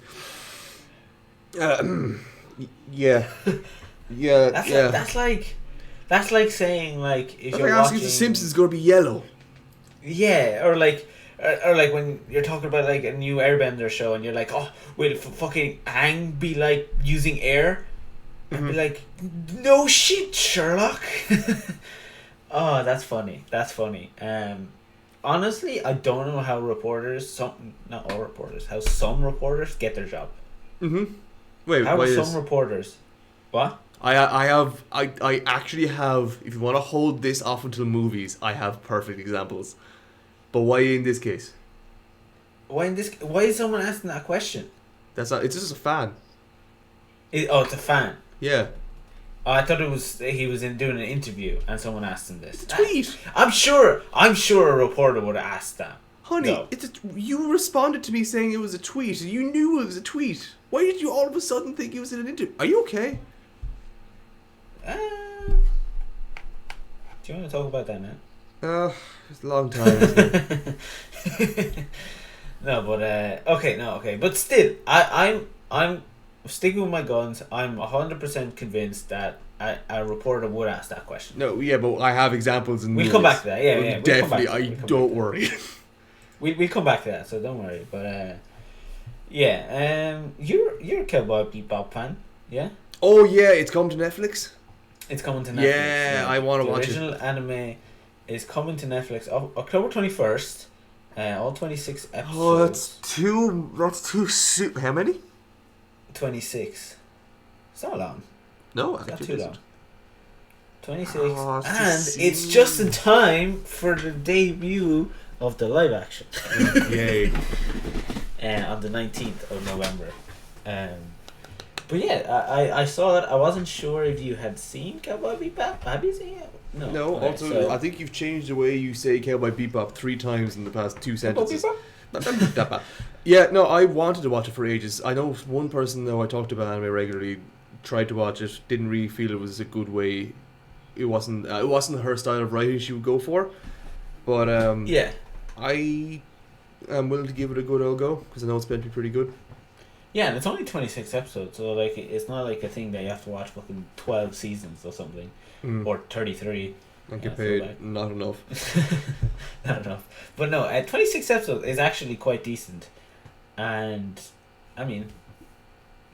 That's like saying, like, if you're asking if the Simpsons is going to be yellow. Yeah, or like when you're talking about like a new Airbender show and you're like, oh, will fucking Aang be like using air? I'd be like, no shit, Sherlock. Oh, that's funny. Honestly, I don't know how some reporters get their job. Wait, how are some reporters? What? I actually have, if you want to hold this off until movies, I have perfect examples. But why in this case? Why is someone asking that question? It's just a fan. It's a fan. Yeah. Oh, I thought he was doing an interview and someone asked him this. Tweet. I'm sure a reporter would have asked that. Honey, no. You responded to me saying it was a tweet. You knew it was a tweet. Why did you all of a sudden think it was in an interview? Are you okay? Do you want to talk about that now? It's a long time, isn't it? Okay. But still, I'm sticking with my guns. I'm 100% convinced that a reporter would ask that question. No, yeah, but I have examples in we'll come back to that. Yeah. Definitely, don't worry. We'll come back to that, so don't worry. But you're a Cowboy Bebop fan, yeah? Oh yeah, it's coming to Netflix. It's coming to Netflix. Yeah, I want to watch it. The original anime is coming to Netflix October 21st. All 26 episodes. Oh, that's too soon. How many? 26. It's not long. No, it's not too long. 26. Oh, and it's just in time for the debut of the live action. Yay. On the 19th of November. But yeah, I saw it. I wasn't sure if you had seen Cowboy Bebop. Have you seen it? No. Okay, also, I think you've changed the way you say Cowboy Bebop 3 times in the past 2 sentences. Yeah, no, I wanted to watch it for ages. I know one person, though, I talked about anime regularly, tried to watch it, didn't really feel it was a good way. It wasn't her style of writing she would go for. But I am willing to give it a good old go because I know it's meant to be pretty good. Yeah, and it's only 26 episodes, so like it's not like a thing that you have to watch fucking 12 seasons or something, or 33. And get paid not enough. Not enough. But no, 26 episodes is actually quite decent, and I mean,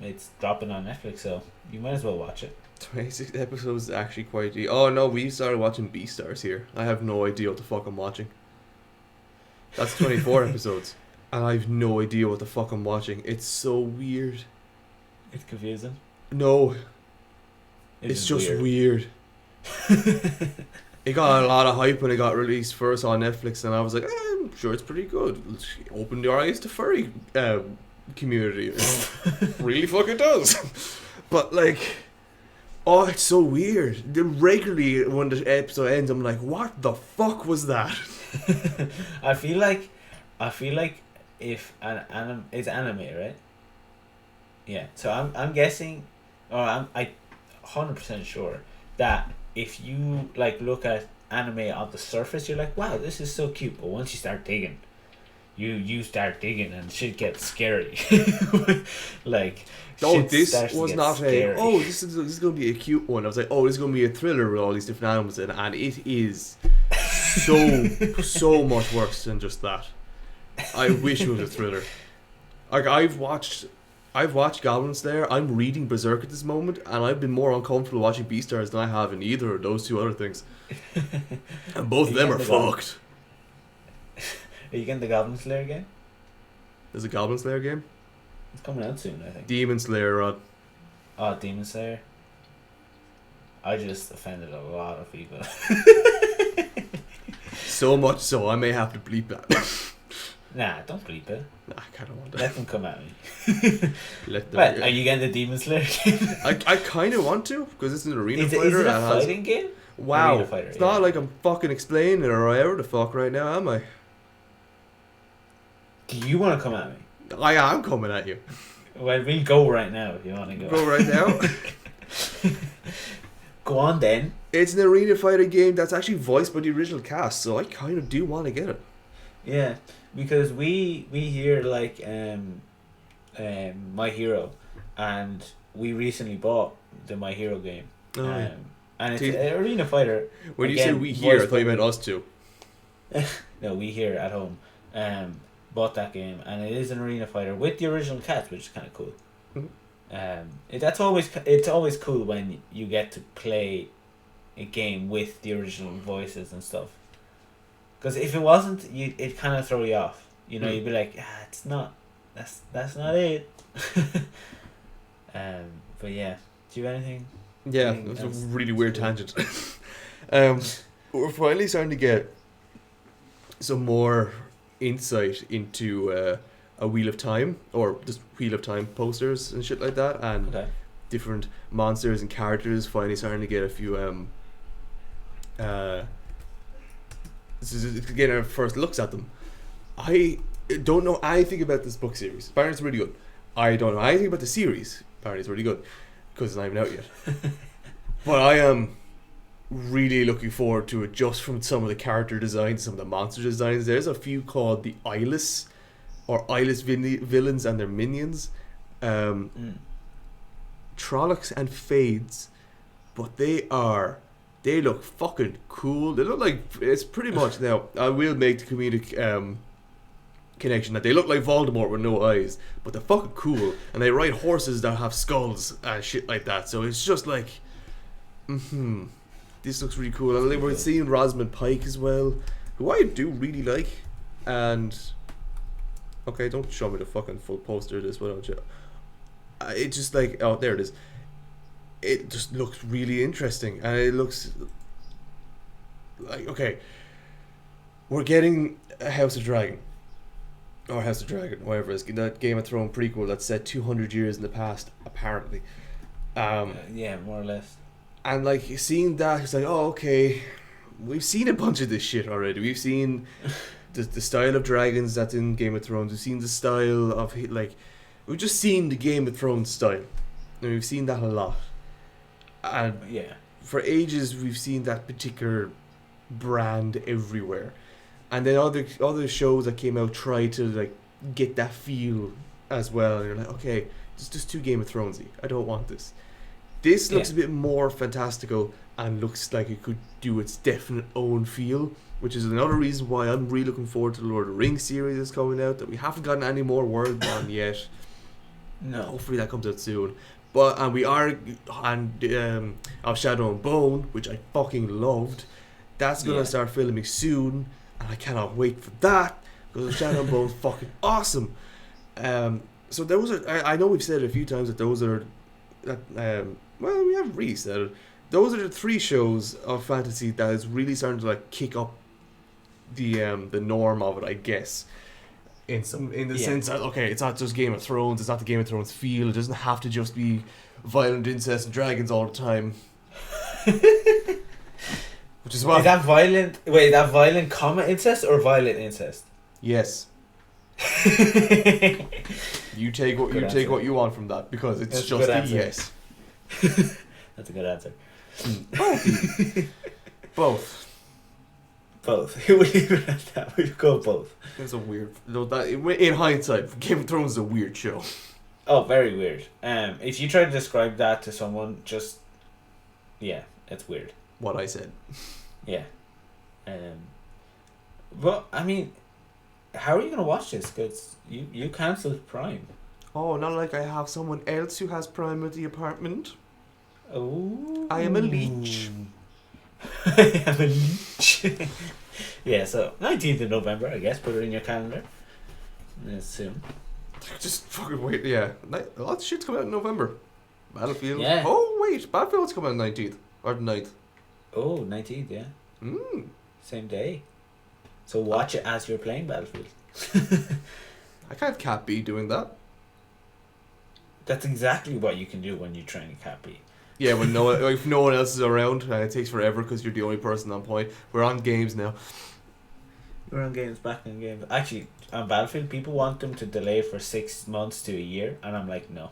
it's dropping on Netflix, so you might as well watch it. 26 episodes is actually quite. Oh no, we started watching Beastars here. I have no idea what the fuck I'm watching. That's 24 episodes. And I have no idea what the fuck I'm watching. It's so weird. It's confusing. No. It's just weird. It got a lot of hype when it got released first on Netflix, and I was like, I'm sure it's pretty good. Open your eyes to furry community. It really fucking does. But like, oh, it's so weird. Regularly when the episode ends, I'm like, what the fuck was that? I feel like if it's anime, right? Yeah. So I'm guessing, or I'm 100% sure that if you like look at anime on the surface, you're like, wow, this is so cute. But once you start digging, you start digging and shit gets scary. Like, oh, this was not scary. This is gonna be a cute one. I was like, oh, this is gonna be a thriller with all these different animals in it, and it is so much worse than just that. I wish it was a thriller. Like, I've watched Goblin Slayer. I'm reading Berserk at this moment, and I've been more uncomfortable watching Beastars than I have in either of those two other things. And both of them are fucked. Are you getting the Goblin Slayer game? There's a Goblin Slayer game? It's coming out soon, I think. Demon Slayer, Rod. Oh, Demon Slayer. I just offended a lot of people. So much so, I may have to bleep that. Nah, don't bleep it. Nah, I kind of want to. Let them come at me. Let them. But are you getting the Demon Slayer game? I kind of want to, because it's an arena fighter. Is it a fighting game? Wow. Arena fighter, it's not like I'm fucking explaining it or whatever the fuck right now, am I? Do you want to come at me? I am coming at you. Well, we'll go right now if you want to go. Go right now? Go on then. It's an arena fighting game that's actually voiced by the original cast, so I kind of do want to get it. Yeah, because we hear like My Hero, and we recently bought the My Hero game. Oh, yeah. And it's an arena fighter. When you said we here, I thought you meant us two. No, we here at home bought that game, and it is an arena fighter with the original cast, which is kind of cool. Mm-hmm. It's always cool when you get to play a game with the original voices and stuff. Because if it wasn't, it kind of throw you off. You know, you'd be like, it's not. That's not it. But yeah, do you have anything? Yeah, it was a really weird tangent. We're finally starting to get some more insight into a Wheel of Time, or just Wheel of Time posters and shit like that, and different monsters and characters. Finally starting to get a few this is getting our first looks at them. I don't know anything about this book series. Apparently it's really good. I don't know anything about the series. Apparently it's really good, because it's not even out yet. But I am really looking forward to it, just from some of the character designs, some of the monster designs. There's a few called the Eyeless, or Eyeless villains and their minions. Trollocs and Fades. But they look fucking cool. They look like, it's pretty much, now I will make the comedic connection that they look like Voldemort with no eyes, but they're fucking cool, and they ride horses that have skulls and shit like that. So it's just like, this looks really cool. And we're seeing Rosamund Pike as well, who I do really like. And okay, don't show me the fucking full poster of this, why don't you? It just like, oh, there it is. It just looks really interesting, and it looks like, okay, we're getting a House of Dragon, or House of Dragon, whatever it is, that Game of Thrones prequel that's set 200 years in the past, apparently. Yeah, more or less. And like, seeing that, it's like, oh, okay, we've seen a bunch of this shit already. We've seen the style of dragons that's in Game of Thrones. We've seen the style of, like, we've just seen the Game of Thrones style, and we've seen that a lot. And yeah, for ages we've seen that particular brand everywhere, and then other shows that came out try to like get that feel as well, and you're like, okay, it's just too Game of Thronesy. I don't want this. This looks a bit more fantastical and looks like it could do its definite own feel, which is another reason why I'm really looking forward to the Lord of the Rings series that's coming out, that we haven't gotten any more word on yet. No, hopefully that comes out soon. But and we are of Shadow and Bone, which I fucking loved. That's gonna start filming soon, and I cannot wait for that. because Shadow and Bone's fucking awesome. So those are, I know we've said it a few times that those are, well, we haven't really said it. Those are the 3 shows of fantasy that is really starting to like kick up the norm of it, I guess. In the sense that, okay, it's not just Game of Thrones, it's not the Game of Thrones feel, it doesn't have to just be violent incest and dragons all the time. Which is what is that violent? Wait, that violent comma incest or violent incest? Yes. You take what you want from that, because it's That's just a yes. That's a good answer. Both. We'll leave it at that. We'll go both. It's a weird. No, that in hindsight, Game of Thrones is a weird show. Oh, very weird. If you try to describe that to someone, just it's weird. What I said. Yeah. But I mean, how are you gonna watch this? Because you cancelled Prime. Oh, not like I have someone else who has Prime at the apartment. Oh. I am a leech. I am a leech. Yeah, so 19th of November, I guess. Put it in your calendar. It's soon. Just fucking wait. Yeah, a lot of shit's coming out in November. Battlefield. Yeah. Oh wait, Battlefield's coming out 19th or the 9th. Oh, 19th, yeah. Same day. So watch it as you're playing Battlefield. I can't Cat B doing that. That's exactly what you can do when you're trying to Cat B. Yeah, when if no one else is around, and it takes forever because you're the only person on point. We're on games now. We're on games, back on games. Actually, on Battlefield, people want them to delay for 6 months to a year, and I'm like, no.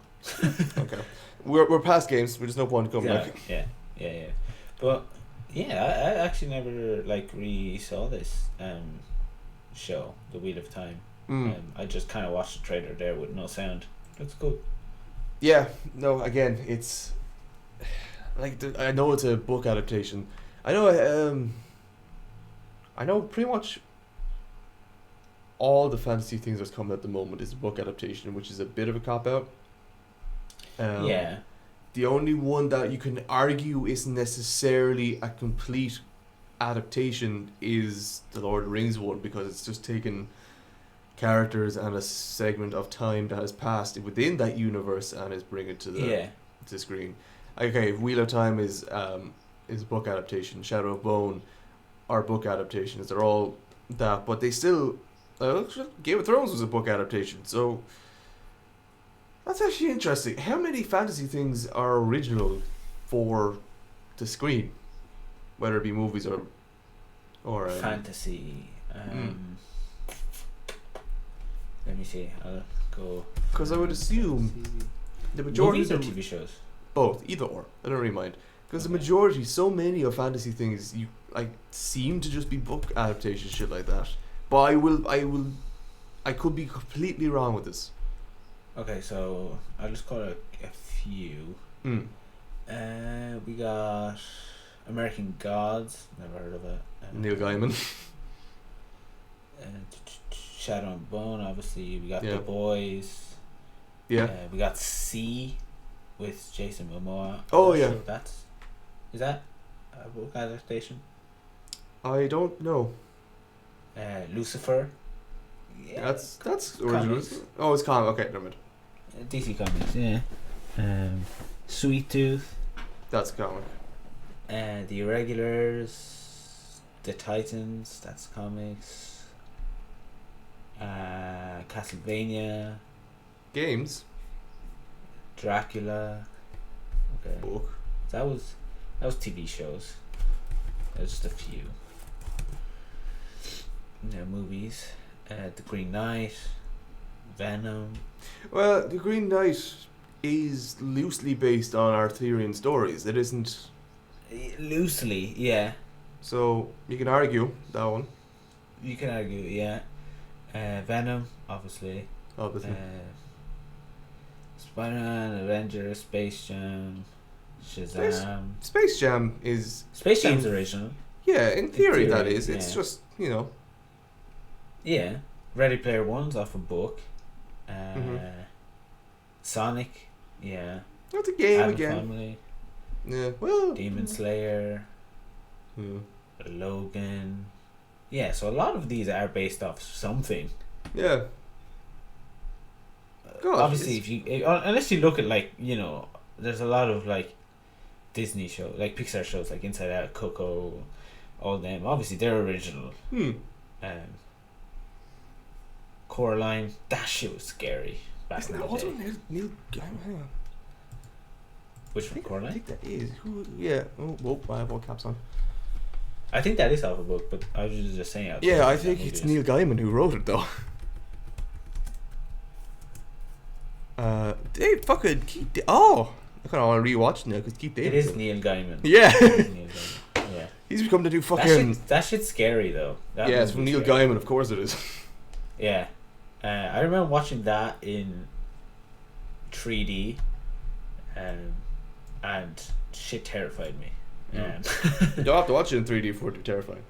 Okay, we're past games. There's no point in coming back. Yeah. But yeah, I actually never really saw this show, The Wheel of Time. I just kind of watched the trailer there with no sound. Looks good. Yeah. No. Again, it's like I know it's a book adaptation. I know pretty much all the fantasy things that's coming at the moment is a book adaptation, which is a bit of a cop out. Yeah. The only one that you can argue isn't necessarily a complete adaptation is the Lord of the Rings one, because it's just taken characters and a segment of time that has passed within that universe and is bringing it to the screen. Okay, Wheel of Time is a book adaptation. Shadow of Bone are book adaptations. They're all that, but they still. Game of Thrones was a book adaptation, so that's actually interesting. How many fantasy things are original for the screen, whether it be movies or fantasy? Let me see. I'll go. Because I would assume the majority movies or of TV shows. Both, either or. I don't really mind. Because the majority, so many of fantasy things, you seem to just be book adaptations, shit like that. But I could be completely wrong with this. Okay, so I'll just call it a few. We got American Gods. Never heard of it. Neil Gaiman. Shadow and Bone, obviously. We got The Boys. Yeah. We got C with Jason Momoa. Oh yeah. Sure is that a book adaptation? I don't know. Lucifer. Yeah, that's original. Oh, it's comic. Okay, never mind. DC Comics, yeah. Sweet Tooth. That's comic. The Irregulars. The Titans. That's comics. Castlevania. Games. Dracula. Okay. Book. That was TV shows. There's just a few. Movies. The Green Knight. Venom. Well, The Green Knight is loosely based on Arthurian stories. It isn't. Loosely, yeah. So you can argue that one. You can argue, yeah. Venom, obviously. Spider-Man, Avengers, Space Jam, Shazam. Space Jam is... Space Jam's original. Yeah, in theory that is. It's just, Yeah. Ready Player One's off a book. Sonic, yeah. That's a game Adam again. Family. Yeah, well... Demon Slayer. Yeah. Logan. Yeah, so a lot of these are based off something. Yeah. God, Obviously, if you unless you look at like there's a lot of like Disney shows, like Pixar shows, like Inside Out, Coco, all them. Obviously, they're original. Coraline, that shit was scary back in the day. Neil Gaiman? Hang on. Which one, Coraline? I think that is. Yeah. Oh, whoa, I have all caps on. I think that is off a book, but I was just saying. Yeah, I think it's Neil Gaiman who wrote it, though. Dave fucking Keith. Oh, I kind of want to rewatch now because Keith David. It is Neil Gaiman. Yeah. It is Neil Gaiman. Yeah. He's become to do fucking. That shit's scary though. Yeah, it's from Neil Gaiman, of course it is. Yeah, I remember watching that in 3D, and shit terrified me. You'll have to watch it in 3D for it to be terrifying.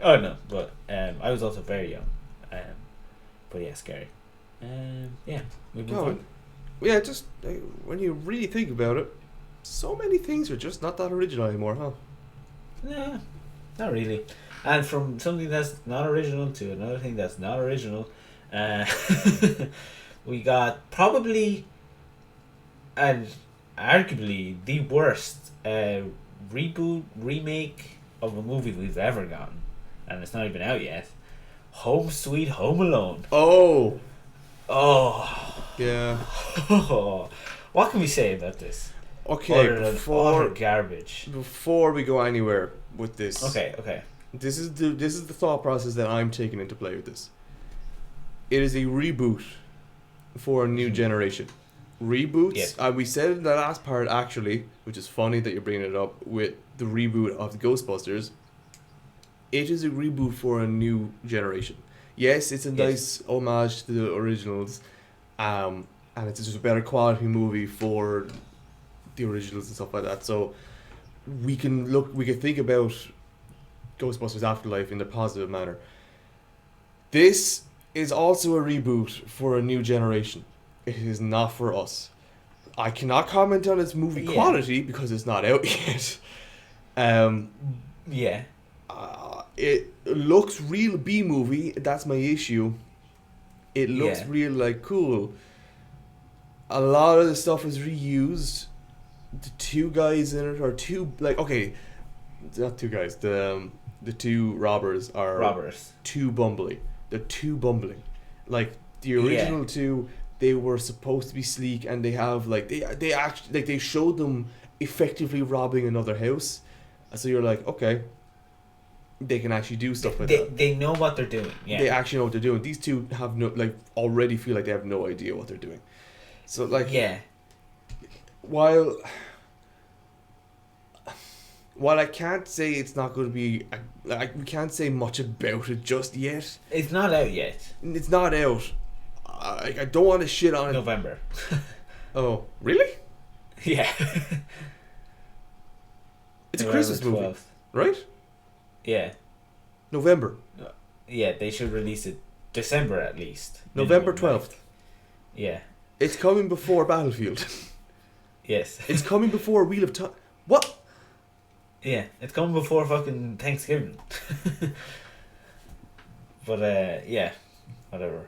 Oh no, but I was also very young, but yeah, scary. Yeah, moving on. Yeah, just when you really think about it, so many things are just not that original anymore, huh? Nah, not really. And from something that's not original to another thing that's not original, we got probably and arguably the worst reboot remake of a movie we've ever gotten, and it's not even out yet. Home Sweet Home Alone. Oh. Yeah. What can we say about this? Okay, utter garbage. Before we go anywhere with this. Okay. This is the thought process that I'm taking into play with this. It is a reboot for a new generation. Reboots. Yeah. We said in the last part actually, which is funny that you're bringing it up with the reboot of the Ghostbusters. It is a reboot for a new generation. Yes, it's a nice homage to the originals, and it's just a better quality movie for the originals and stuff like that. So we can think about Ghostbusters Afterlife in a positive manner. This is also a reboot for a new generation. It is not for us. I cannot comment on its movie quality because it's not out yet. It looks real B-movie. That's my issue. It looks real like cool. A lot of the stuff is reused. The two guys in it are not two guys. The two robbers are too bumbly. They're too bumbling. Like the original two, they were supposed to be sleek, and they have they actually they showed them effectively robbing another house. So you're like, okay, they can actually do stuff like that. They know what they're doing. Yeah. They actually know what they're doing. These two have already feel like they have no idea what they're doing. So while I can't say it's not going to be, we can't say much about it just yet. It's not out yet. It's not out. I don't want to shit on it. November. Oh, really? Yeah. It's a Christmas 12th. Movie, right? Yeah. November. Yeah, they should release it December at least. November 12th. Yeah. It's coming before Battlefield. Yes. It's coming before Wheel of Time. What? Yeah, it's coming before fucking Thanksgiving. But whatever.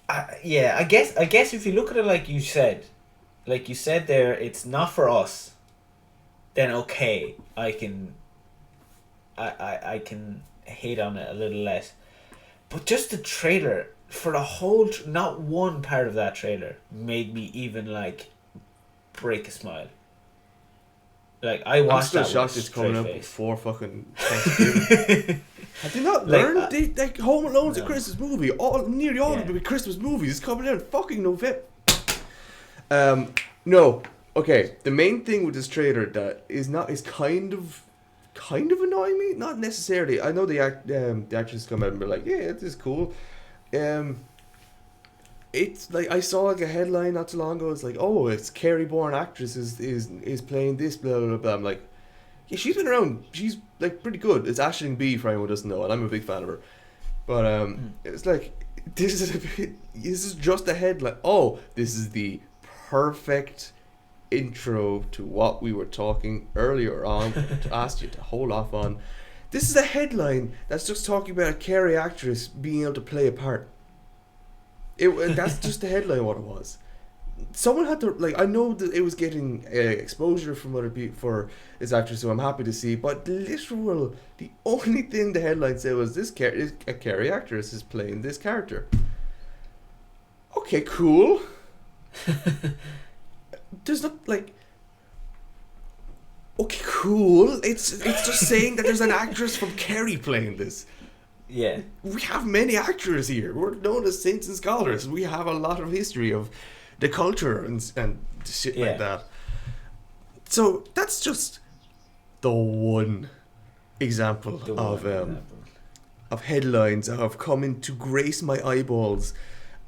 I guess if you look at it like you said there, it's not for us. Then okay, I can hate on it a little less. But just the trailer for the whole, not one part of that trailer made me even break a smile. I watched that. I'm still shocked it's coming out before fucking Thanksgiving. Have you not learned? Home Alone's a Christmas movie. Nearly all of the Christmas movies is coming out in fucking November. No. Okay, the main thing with this trailer that is kind of annoying me. Not necessarily. I know the actors come out and be like, yeah, it is cool. It's I saw a headline not too long ago. It's oh, it's Kerry-born actress is playing this, blah blah blah. I'm like, yeah, she's been around. She's pretty good. It's Aisling B for anyone who doesn't know, and I'm a big fan of her. But it's this is just a headline. Oh, this is the perfect intro to what we were talking earlier on to ask you to hold off on. This is a headline that's just talking about a Kerry actress being able to play a part. That's just the headline. What it was. Someone had to, like, I know that it was getting exposure from other people for this actress, so I'm happy to see. But the only thing the headline said was a Kerry actress is playing this character. Okay, cool. There's not like. Okay, cool. It's just saying that there's an actress from Kerry playing this. Yeah. We have many actors here. We're known as saints and scholars. We have a lot of history of the culture and shit like that. So that's just the one example of headlines that have come in to grace my eyeballs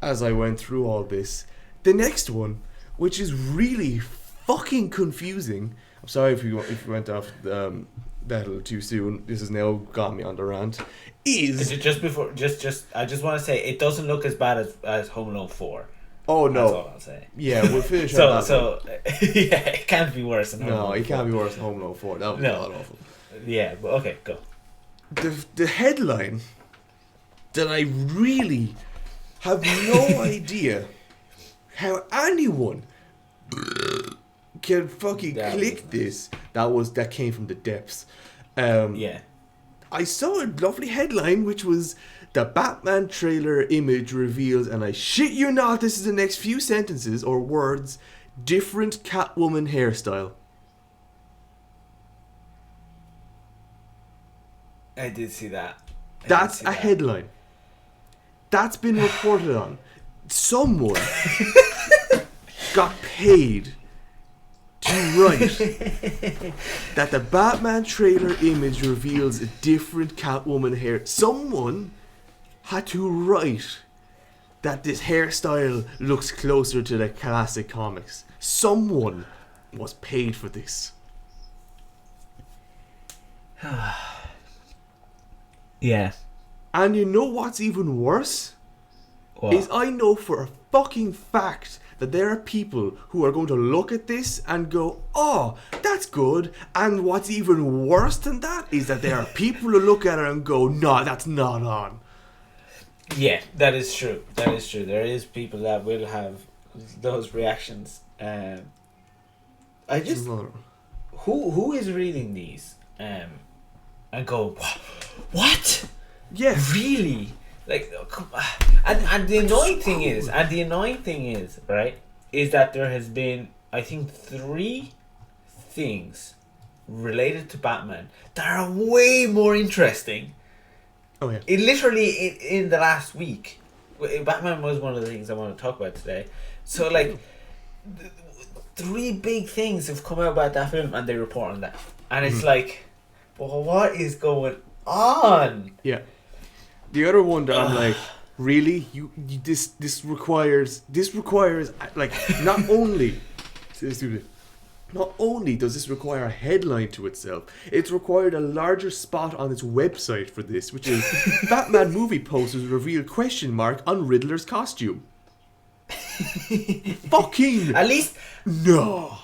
as I went through all this. The next one, which is really fucking confusing. I'm sorry if you went off that a little too soon. This has now got me on the rant. Is it just before? I just want to say it doesn't look as bad as Home Alone 4. Oh no! That's all I'll say. Yeah, we'll finish on that. So yeah, it can't be worse than Home Alone 4. No, it can't be worse than Home Alone 4. That would be awful. Yeah, but okay, go. The headline that I really have no idea how anyone can fucking click this. That came from the depths. Yeah. I saw a lovely headline which was the Batman trailer image reveals, and I shit you not, this is the next few sentences or words, different Catwoman hairstyle. I did see that. That's a headline. That's been reported on. Someone got paid to write that the Batman trailer image reveals a different Catwoman hair. Someone had to write that this hairstyle looks closer to the classic comics. Someone was paid for this. Yeah. And you know what's even worse? What? Is I know for a fucking fact that there are people who are going to look at this and go, oh, that's good. And what's even worse than that is that there are people who look at it and go, no, that's not on. Yeah, that is true. That is true. There is people that will have those reactions. I just who is reading these and go, what? Yeah, really? Like, and the annoying thing is, right, is that there has been, I think, 3 things related to Batman that are way more interesting. Oh yeah. It literally in the last week, Batman was one of the things I want to talk about today. So like, 3 big things have come out about that film, and they report on that, and it's like, well, what is going on? Yeah. The other one that I'm like, really, this requires like not only does this require a headline to itself, it's required a larger spot on its website for this, which is Batman movie posters reveal ? On Riddler's costume. Fucking at least no.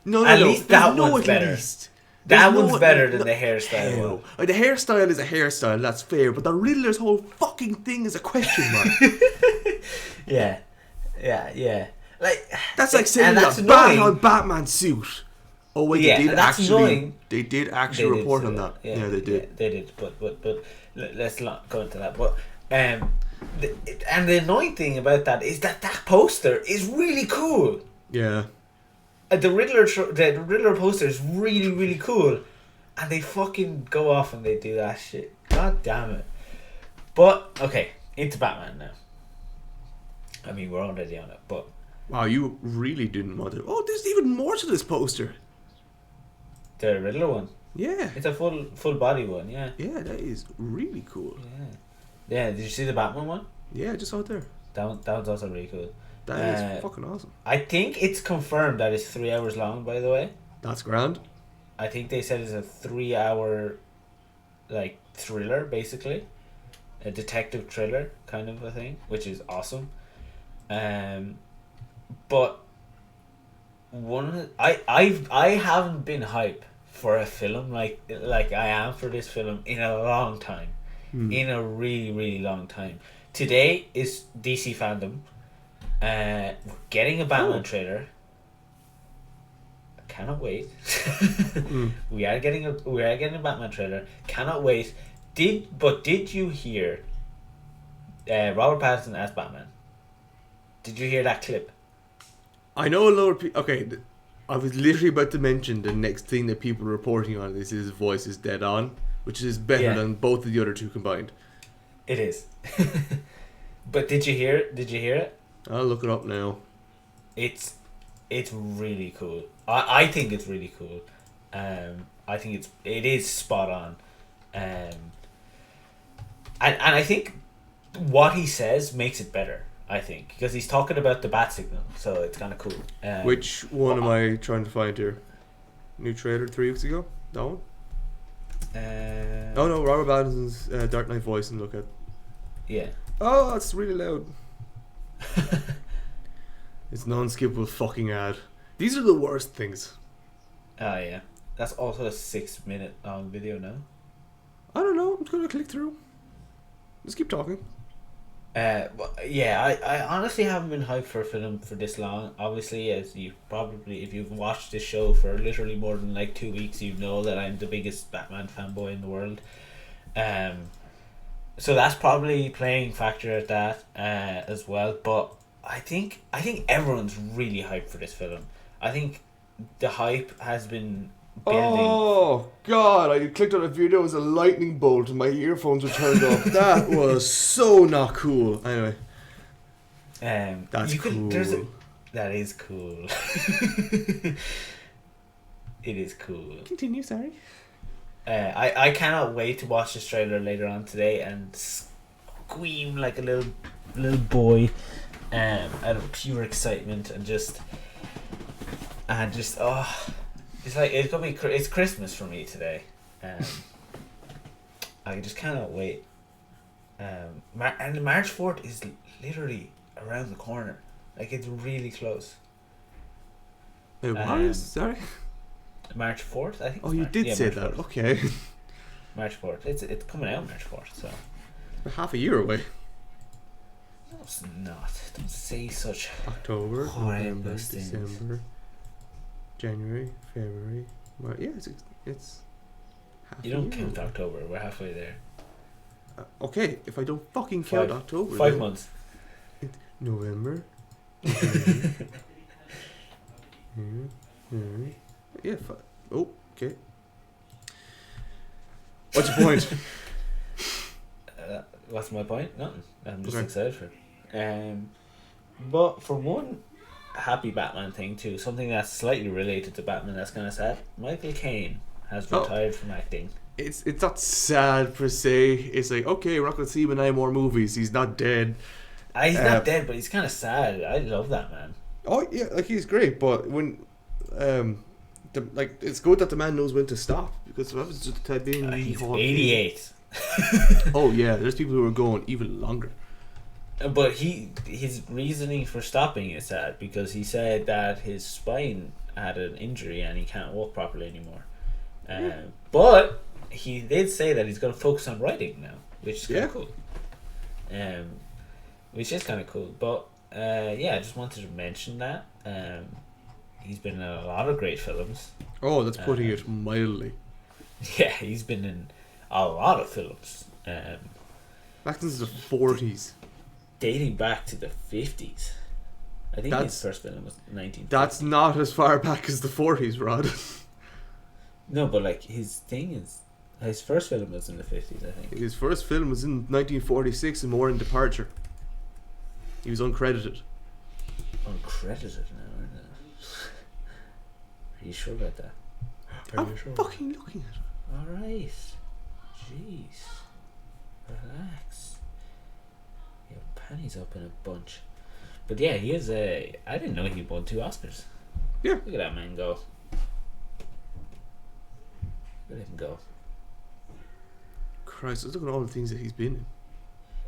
At least that one's better. Least. That one's better than the hairstyle. Hell. The hairstyle is a hairstyle, that's fair, but the Riddler's whole fucking thing is a question mark. Yeah. Like, that's like saying a bat on Batman suit. Oh wait, they did actually report on that. Yeah, they did. Yeah, they did, but let's not go into that. But and the annoying thing about that is that poster is really cool. Yeah. The Riddler poster is really, really cool, and they fucking go off and they do that shit. God damn it! But okay, into Batman now. I mean, we're already on it, but wow, you really didn't want to. Oh, there's even more to this poster. The Riddler one. Yeah, it's a full body one. Yeah. Yeah, that is really cool. Yeah. Did you see the Batman one? Yeah, I just saw it there. That was also really cool. That is fucking awesome. I think it's confirmed that it's 3 hours long, by the way. That's grand. I think they said it's a 3-hour like thriller, basically. A detective thriller kind of a thing, which is awesome. But I haven't been hype for a film like I am for this film in a long time. In a really, really long time. Today is DC fandom. We're getting a Batman trailer. I cannot wait. We are getting a Batman trailer. Cannot wait. Did you hear Robert Pattinson as Batman? Did you hear that clip? I know a lot of people. Okay, I was literally about to mention the next thing that people are reporting on is his voice is dead on, which is better than both of the other two combined. It is. But did you hear it? I'll look it up now. It's really cool. I think it's really cool. I think it is spot on. And I think what he says makes it better. I think because he's talking about the bat signal, so it's kind of cool. Which one am I trying to find here? New trailer 3 weeks ago. That one. No, Robert Pattinson's Dark Knight voice and look at. Yeah. Oh, it's really loud. It's non-skippable fucking ad. These are the worst things. Oh yeah, that's also a 6-minute long video now. I don't know. I'm just gonna click through. Just keep talking. Yeah, I honestly haven't been hyped for a film for this long. Obviously, as you probably, if you've watched this show for literally more than like 2 weeks, you know that I'm the biggest Batman fanboy in the world. So that's probably playing factor at that as well. But I think everyone's really hyped for this film. I think the hype has been building. Oh god! I clicked on a video. It was a lightning bolt, and my earphones were turned off. That was so not cool. Anyway, that's cool. That is cool. It is cool. Continue. Sorry. I cannot wait to watch this trailer later on today and scream like a little boy, out of pure excitement and just it's like it's Christmas for me today. I just cannot wait. And March 4th is literally around the corner. Like it's really close. Wait, what? Sorry. March 4th, I think. Oh, you did say that. 4th. Okay. March 4th. It's coming out March 4th, so. We're half a year away. No, it's not. Don't say such October, November, horrendous things. December, January, February. March. Yeah, it's half You a don't year count away. October. We're halfway there. Okay, if I don't fucking count October. 5 then months. November. Yeah. Oh, okay. What's your point? What's my point? Nothing. I'm just Okay. excited for it. But for one happy Batman thing too, something that's slightly related to Batman that's kind of sad. Michael Caine has retired from acting. It's not sad per se. It's like, okay, we're not going to see him in any more movies. He's not dead. He's not dead, but he's kind of sad. I love that man. Oh yeah, like he's great, but when it's good that the man knows when to stop because that was just a bit. He's 88. Oh yeah, there's people who are going even longer. But his reasoning for stopping is sad because he said that his spine had an injury and he can't walk properly anymore. But he did say that he's going to focus on writing now, which is kind of cool. Which is kind of cool. But I just wanted to mention that. He's been in a lot of great films. Oh, that's putting it mildly. Yeah, he's been in a lot of films. Back since the 40s. Dating back to the 50s. I think his first film was 1950. That's not as far back as the 40s, Rod. No, but like his first film was in the 50s, I think. His first film was in 1946 and more in Departure. He was uncredited. Uncredited now, aren't they? Are you sure about that? I'm fucking looking at it. Alright. Jeez. Relax. Your panties up in a bunch. But yeah, he is I didn't know he won 2 Oscars. Yeah. Look at that man go. Look at him go. Christ, look at all the things that he's been in.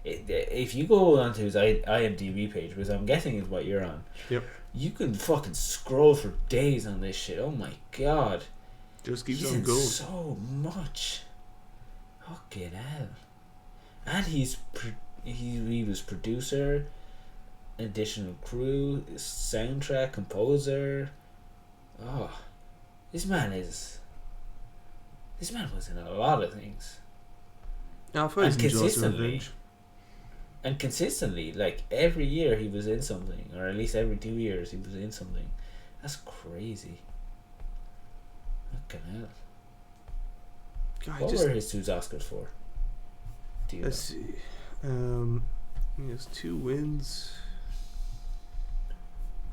If you go onto his IMDb page, which I'm guessing is what you're on, yep, you can fucking scroll for days on this shit. Oh my god, Just keeps he's on in going. so much. Fucking hell. And he was producer, additional crew, soundtrack, composer. Oh, this man was in a lot of things. Yeah, I thought And he was consistently. And consistently, like every year he was in something, or at least every 2 years he was in something. That's crazy. Fucking hell. God, What were his 2 Oscars for? Do you let's know? see. He has 2 wins.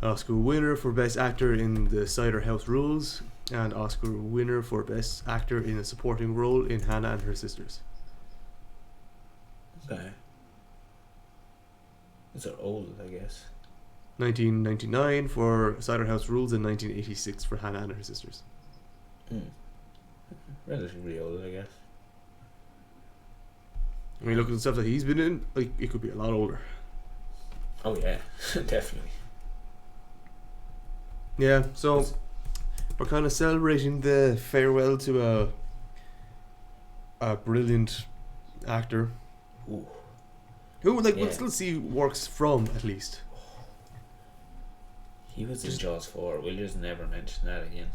Oscar winner for Best Actor in The Cider House Rules, and Oscar winner for Best Actor in a Supporting Role in Hannah and Her Sisters. Okay. These are old, I guess. 1999 for Cider House Rules, and 1986 for Hannah and Her Sisters. Relatively old, I guess. When you look at the stuff that he's been in, like, it could be a lot older. Oh yeah, definitely. Yeah, so we're kind of celebrating the farewell to a brilliant actor. Ooh. Who, like, Yeah. we'll still see works from, at least. He was in Jaws 4. We'll just never mention that again.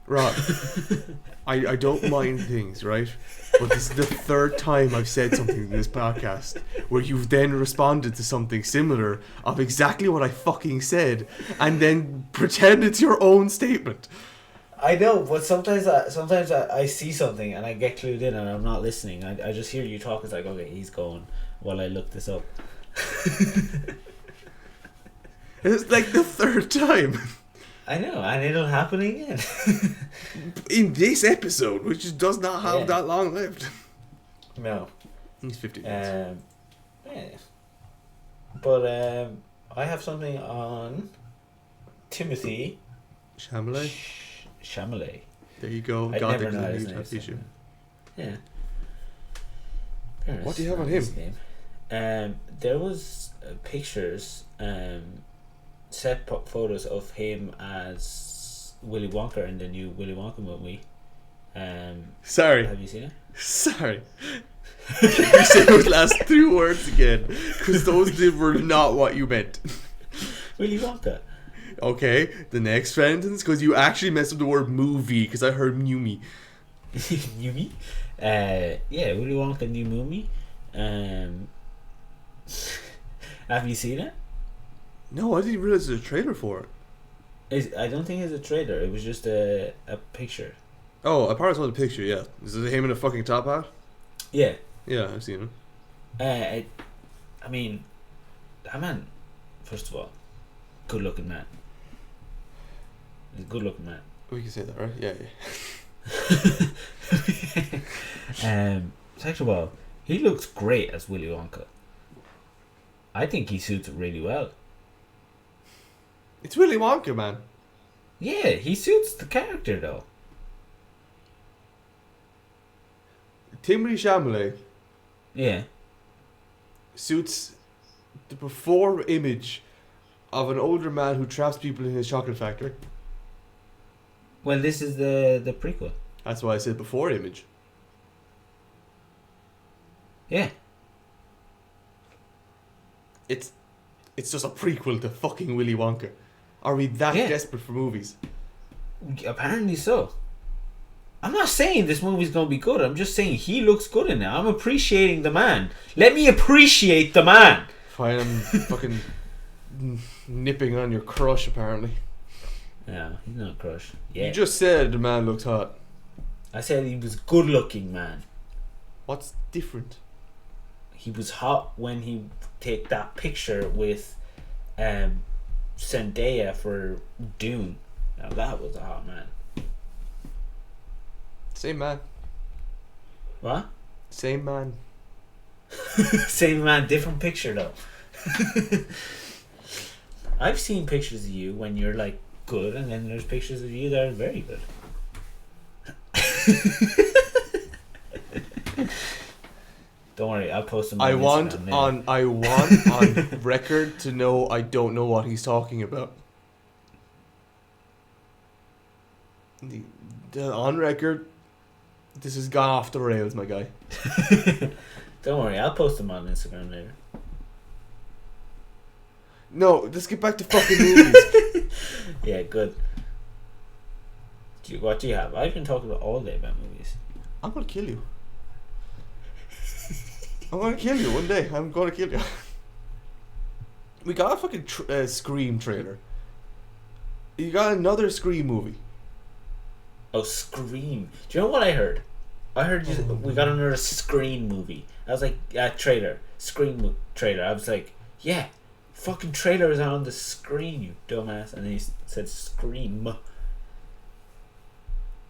Right. I don't mind things, right? But this is the 3rd time I've said something in this podcast where you've then responded to something similar of exactly what I fucking said and then pretend it's your own statement. I know, but sometimes I see something and I get clued in and I'm not listening. I just hear you talk. It's like, okay, he's going while I look this up. It's like the 3rd time. I know, and it'll happen again. In this episode, which does not have that long left. No. He's 50 minutes. Yeah. But I have something on Timothy Chalamet. Chalamet. There you go. I God, never know there's his a name. huge issue. Yeah. What do you have on him? His name. There was pictures, set photos of him as Willy Wonka in the new Willy Wonka movie. Sorry. Have you seen it? Sorry. Can you say those last 2 words again? Because those were not what you meant. Willy Wonka. Okay, the next sentence, because you actually messed up the word movie, because I heard Mewmie. Mewmie? Yeah, Willy Wonka new movie. Have you seen it? No, I didn't realize there's a trailer for it. I don't think it's a trailer. It was just a picture. Oh, I probably saw the picture, yeah. Is it him in a fucking top hat? Yeah. Yeah, I've seen him. I mean, that man, first of all, good looking man. He's a good looking man. We can say that, right? Yeah. Second of all, he looks great as Willy Wonka. I think he suits it really well. It's Willy Wonka, man. Yeah, he suits the character though. Timothy Chalamet Yeah. suits the before image of an older man who traps people in his chocolate factory. Well, this is the prequel. That's why I said before image. Yeah. It's just a prequel to fucking Willy Wonka. Are we that desperate for movies? Apparently so. I'm not saying this movie's gonna be good. I'm just saying he looks good in it. I'm appreciating the man. Let me appreciate the man. Fine, I'm fucking nipping on your crush, apparently. Yeah, he's not a crush. Yeah. You just said the man looks hot. I said he was good looking, man. What's different? He was hot when he take that picture with Zendaya for Dune. Now that was a hot man. Same man. What? Same man. Same man, different picture though. I've seen pictures of you when you're like good, and then there's pictures of you that are very good. Don't worry, I'll post them. I want on record to know I don't know what he's talking about. On record, this has gone off the rails, my guy. Don't worry, I'll post them on Instagram later. No, let's get back to fucking movies. Yeah, good. What do you have? I've been talking all day about movies. I'm gonna kill you. I'm gonna kill you one day. I'm gonna kill you. We got a fucking Scream trailer. You got another Scream movie. Oh, Scream. Do you know what I heard? I heard we got another Scream movie. I was like, trailer. Scream trailer. I was like, yeah, fucking trailer is on the screen, you dumbass. And then he said Scream.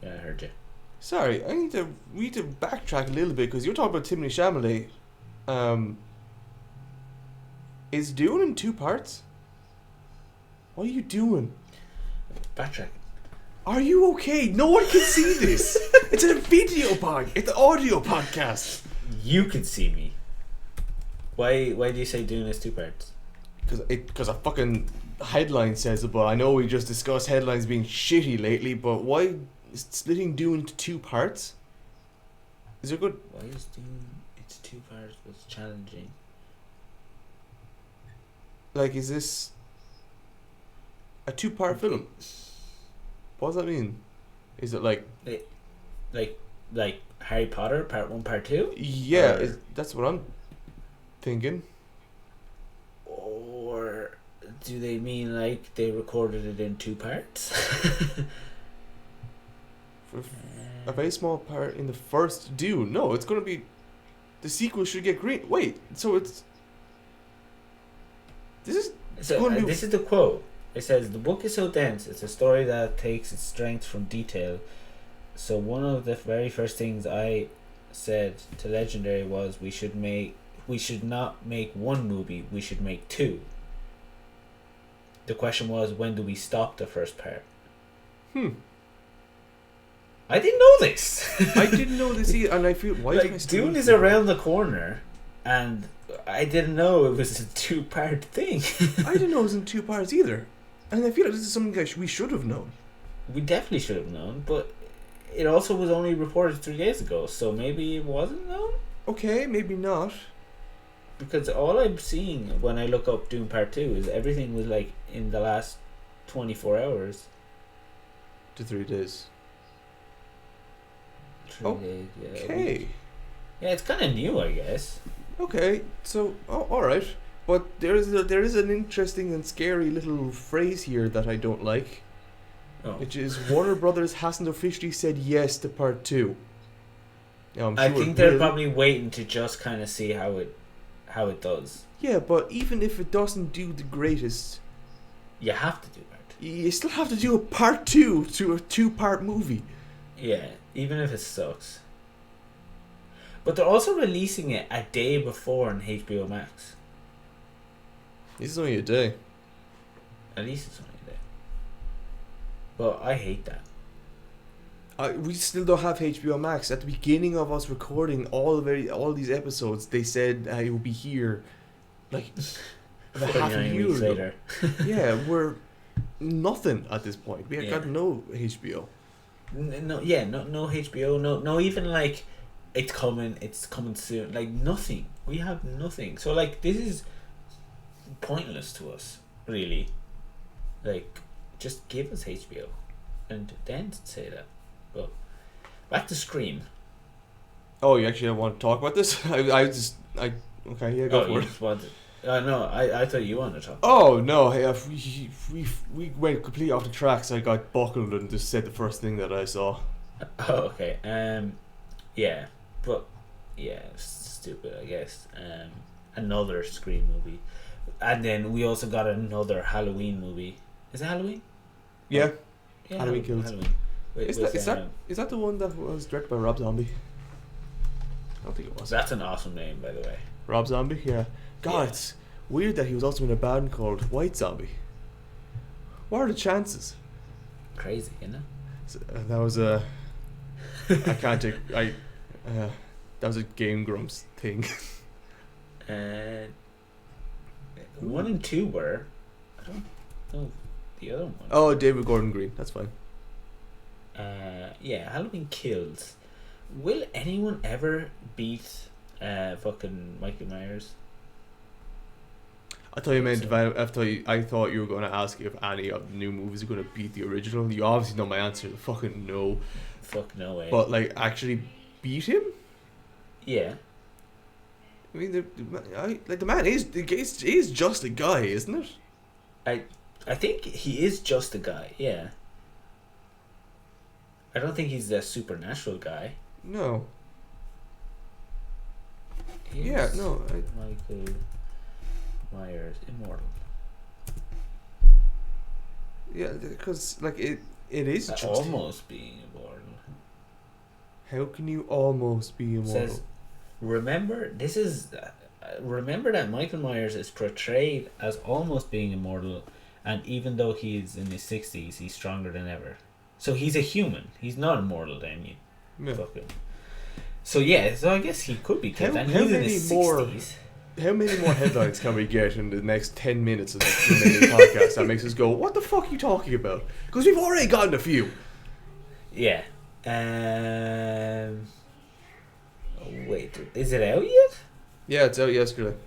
Yeah, I heard you. Sorry, we need to backtrack a little bit because you're talking about Timothée Chalamet. Is Dune in 2 parts? What are you doing? Backtrack. Are you okay? No one can see this. It's a video it's an audio podcast. You can see me. Why do you say Dune is 2 parts? Because a fucking headline says it, but I know we just discussed headlines being shitty lately, but why is splitting Dune into 2 parts? Is it good? Why is Dune it's 2 parts was challenging? Like, is this a 2-part film? What does that mean? Is it like Harry Potter Part 1, Part 2? Yeah, that's what I'm thinking. Or do they mean like they recorded it in 2 parts? For a very small part in the first Dune. No, it's gonna be the sequel should get green. Wait, so it's this is the quote. It says, the book is so dense, it's a story that takes its strength from detail. So one of the very first things I said to Legendary was we should not make 1 movie, we should make 2. The question was, when do we stop the first part? I didn't know this. I didn't know this either, and I feel Dune is around the corner, and I didn't know it was a 2-part thing. I didn't know it was in 2 parts either. And I feel like this is something that we should have known. We definitely should have known, but it also was only reported 3 days ago, so maybe it wasn't known? Okay, maybe not. Because all I'm seeing when I look up Dune Part 2 is everything was like in the last 24 hours. To 3 days. 3 days, yeah. Okay. Yeah, it's kind of new, I guess. Okay, so, alright. But there is an interesting and scary little phrase here that I don't like. Which is Warner Brothers hasn't officially said yes to Part 2. Now, I think they're probably waiting to just kind of see how it does. Yeah, but even if it doesn't do the greatest, you have to do Part 2. You still have to do a Part 2 to a 2-part movie. Yeah, even if it sucks. But they're also releasing it a day before on HBO Max. This is only a day. At least it's only a day. But I hate that. We still don't have HBO Max. At the beginning of us recording all these episodes, they said it will be here, like about half a year later. Yeah, we're nothing at this point. We have got no HBO. No HBO. No, even like it's coming soon. Like nothing. We have nothing. So like this is pointless to us, really. Like, just give us HBO, and then say that. But back to Scream. Oh, you actually want to talk about this? Okay, yeah, go for it. No, I thought you wanted to talk. Oh no, we went completely off the tracks. I got buckled and just said the first thing that I saw. Oh, okay. Yeah, but yeah, stupid, I guess. Another Scream movie. And then we also got another Halloween movie. Is it Halloween? Yeah. Yeah, Halloween Kills. Halloween. Is that the one that was directed by Rob Zombie? I don't think it was. That's an awesome name, by the way. Rob Zombie, yeah. God, it's weird that he was also in a band called White Zombie. What are the chances? Crazy, isn't it? So, that was a... I can't take... that was a Game Grumps thing. 1 and 2 were... I don't know the other one. Oh, David Gordon Green. That's fine. Yeah, Halloween Kills. Will anyone ever beat fucking Michael Myers? I thought you meant. I thought you were going to ask if any of the new movies are going to beat the original. You obviously know my answer. Fucking no. Fuck no way. But like, actually beat him? Yeah. I mean, the man is just a guy, isn't it? I think he is just a guy. Yeah. I don't think he's a supernatural guy. No. Yeah, no. Michael Myers, immortal. Yeah, because like it is just almost being immortal. How can you almost be immortal? Says, remember that Michael Myers is portrayed as almost being immortal, and even though he's in his 60s, he's stronger than ever. So he's a human. He's not immortal then. Fucking. So yeah, so I guess he could be killed. And he's in his 60s. How many more headlines can we get in the next 10 minutes of this remaining podcast that makes us go, what the fuck are you talking about? Because we've already gotten a few. Yeah. Wait, is it out yet? Yeah, it's out yesterday.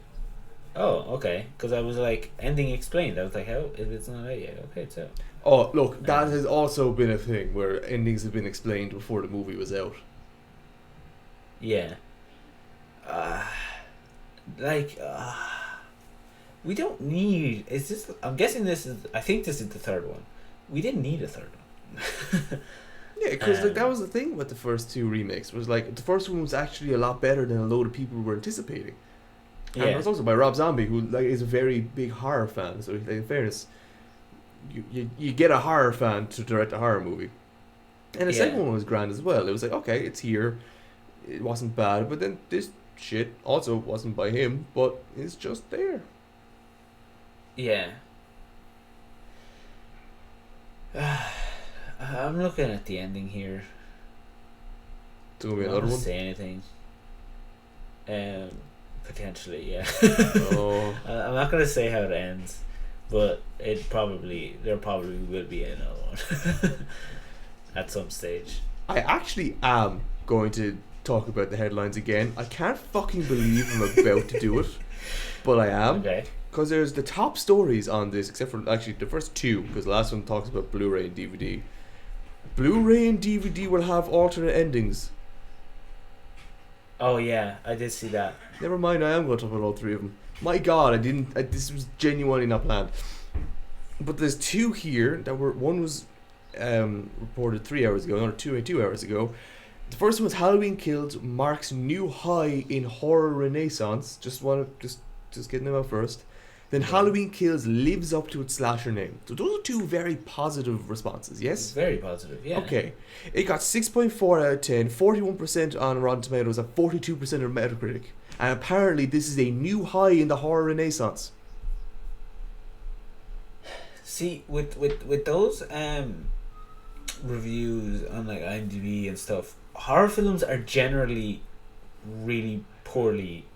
Oh, okay. Because I was like, ending explained. I was like, how? If it's not out yet, okay, it's out. Oh, look, that has also been a thing where endings have been explained before the movie was out. Yeah. We don't need. Is this? I'm guessing this is. I think this is the third one. We didn't need a third one. Yeah, because like, that was the thing with the first two remakes. Was like the first one was actually a lot better than a load of people were anticipating. And it was also by Rob Zombie, who like is a very big horror fan. So like, in fairness, you get a horror fan to direct a horror movie. And the second one was grand as well. It was like, okay, it's here. It wasn't bad, but then this shit also wasn't by him, but it's just there. Yeah. I'm looking at the ending here. It's gonna be another one. Say anything? Potentially, yeah. Oh. I'm not gonna say how it ends, but there probably will be another one at some stage. I actually am going to talk about the headlines again. I can't fucking believe I'm about to do it, but I am. Okay. Because there's the top stories on this, except for actually the first two, because the last one talks about Blu-ray and DVD. Blu-ray and DVD will have alternate endings. Oh yeah, I did see that. Never mind, I am going to talk about all three of them. My God, this was genuinely not planned. But there's two here that were. One was reported 3 hours ago, another 2 hours ago. The first one was Halloween Kills marks new high in horror renaissance. Just getting them out first. Then Halloween Kills lives up to its slasher name. So those are two very positive responses, yes? Very positive, yeah. Okay. It got 6.4 out of 10, 41% on Rotten Tomatoes, and 42% on Metacritic. And apparently this is a new high in the horror renaissance. See, with those reviews on like IMDb and stuff, horror films are generally really poorly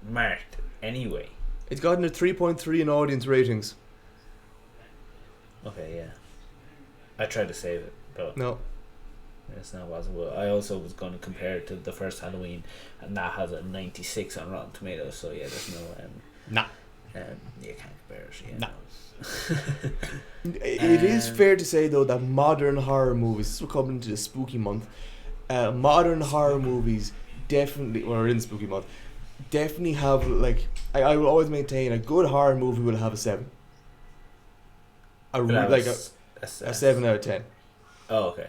marked anyway. It's gotten a 3.3 in audience ratings. Okay, yeah. I tried to save it, but no, it's not possible. I also was going to compare it to the first Halloween, and that has a 96 on Rotten Tomatoes. So yeah, there's no you can't compare it. Yeah, no. It is fair to say though that modern horror movies. This will come into the spooky month. Modern horror movies definitely, we're in spooky month. Definitely have like I will always maintain a good horror movie will have a 7. A 7 out of 10. Oh, okay.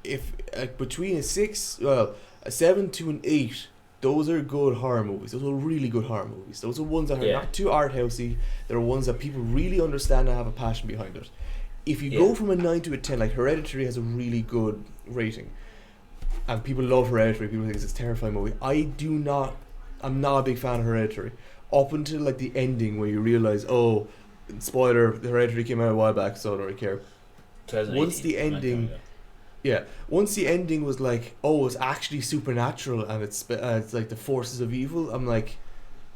If between a 6, a 7 to an 8, those are good horror movies. Those are really good horror movies. Those are ones that are not too art housey. They're ones that people really understand and have a passion behind it. If you go from a 9 to a 10, like Hereditary has a really good rating, and people love Hereditary. People think it's a terrifying movie. I'm not a big fan of Hereditary. Up until like the ending where you realise, oh, spoiler, the Hereditary came out a while back, so I don't really care. Once the ending, once the ending was like, oh, it's actually supernatural and it's like the forces of evil, I'm like,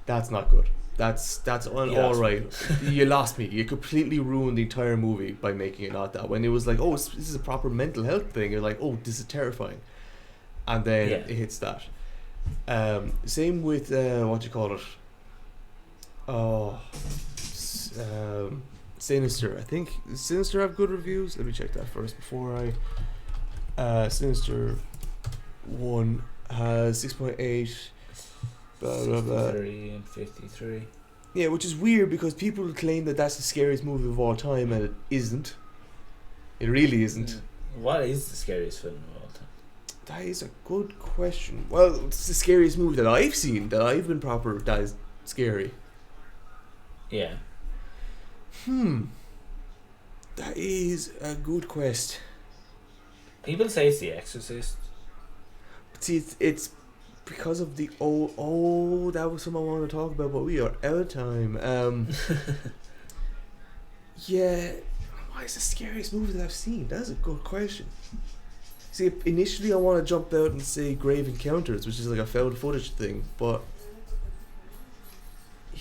that's not good. That's You all lost right. You lost me. You completely ruined the entire movie by making it not that. When it was like, oh, this is a proper mental health thing. You're like, oh, this is terrifying, and then Yeah. it hits that. Same with what you call it. Oh, Sinister. I think Sinister have good reviews. Let me check that first before I. Sinister 1 has 6.8. Blah blah blah. 53 and 53. Yeah, which is weird because people claim that that's the scariest movie of all time, and it isn't. It really isn't. What is the scariest film of all time? That is a good question. Well, it's the scariest movie that I've seen, that I've been proper, that is scary. Yeah. That is a good quest. People say it's The Exorcist. But see, it's because of the old... Oh, that was something I wanted to talk about, but we are out of time. Yeah, what is the scariest movie that I've seen? That's a good question. See, initially I want to jump out and say Grave Encounters, which is like a found footage thing, but...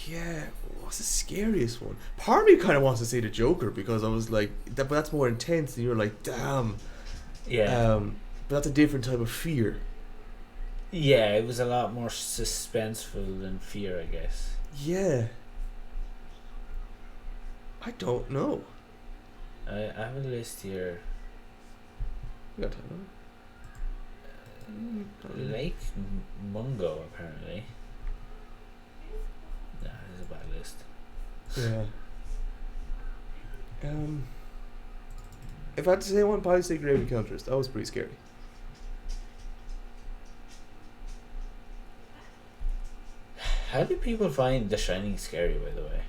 Yeah, what's the scariest one? Part of me kind of wants to say The Joker, because I was like, but that's more intense, and you're like, damn. Yeah. But that's a different type of fear. Yeah, it was a lot more suspenseful than fear, I guess. Yeah. I don't know. I have a list here. You got time, Lake Mungo, apparently. Nah, this is a bad list. Yeah. If I had to say one, probably say Grave Encounters. That was pretty scary. How do people find The Shining scary, by the way?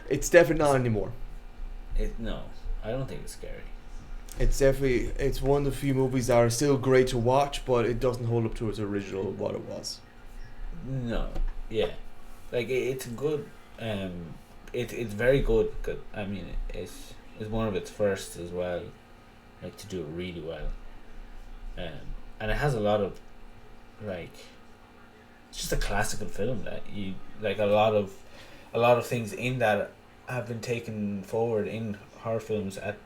It's definitely not anymore. No, I don't think it's scary. It's one of the few movies that are still great to watch, but it doesn't hold up to its original what it was. No, yeah, like it's good. It's very good. I mean, it's one of its first as well, like to do it really well. And it has a lot of like, it's just a classical film that you like. A lot of things in that have been taken forward in horror films at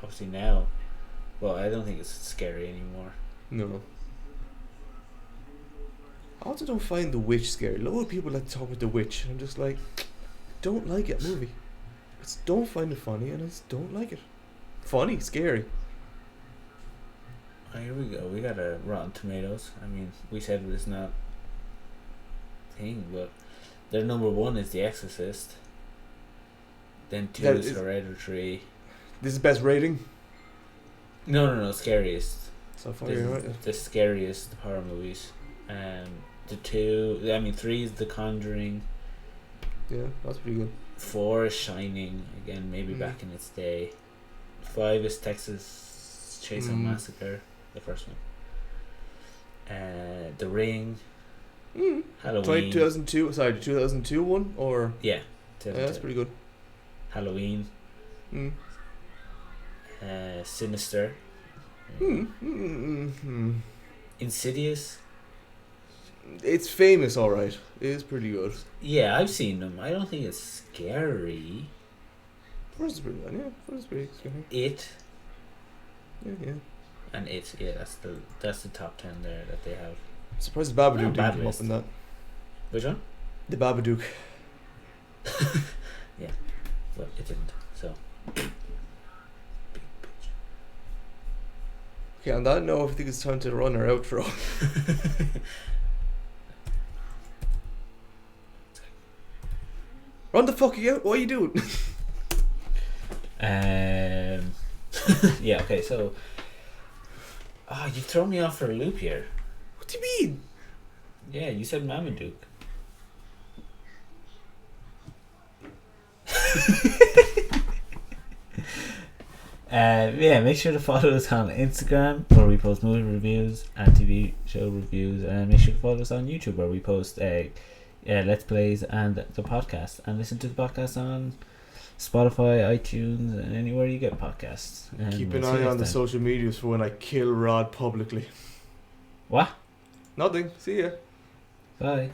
obviously now, but I don't think it's scary anymore. No. I also don't find The Witch scary. A lot of people like to talk about The Witch. I'm just like, don't like it movie. I just don't find it funny, and I just don't like it. Funny, scary. Oh, here we go. We got a Rotten Tomatoes. I mean, we said it was not thing, but their number one is The Exorcist. Then two is Hereditary. This is best rating? No, scariest. So far, This you're is right. the scariest horror movies. Three is The Conjuring. Yeah, that's pretty good. 4 is Shining, again maybe back in its day. 5 is Texas Chainsaw Massacre, the first one. The Ring. Halloween. 2002. Sorry, the 2002 one, or Yeah, yeah, that's pretty good. Halloween. Sinister. Insidious. It's famous, all right. It is pretty good. Yeah, I've seen them. I don't think it's scary. First is pretty good. Yeah, first is pretty scary. It. Yeah. And It. Yeah, that's the top 10 there that they have. I'm surprised the Babadook Not a didn't bad come list. up in that. Which one? The Babadook. Yeah, but it didn't. So. Big bitch. Okay, on that note, I think it's time to run our outro. Run the fucking out! What are you doing? Yeah, okay, so. You've thrown me off for a loop here. What do you mean? Yeah, you said Mamaduke. Yeah, make sure to follow us on Instagram where we post movie reviews and TV show reviews, and make sure to follow us on YouTube where we post Let's Plays and the podcast, and listen to the podcast on Spotify, iTunes, and anywhere you get podcasts. And Keep an we'll see eye you on the next time. social medias for when I kill Rod publicly. What? Nothing. See ya. Bye.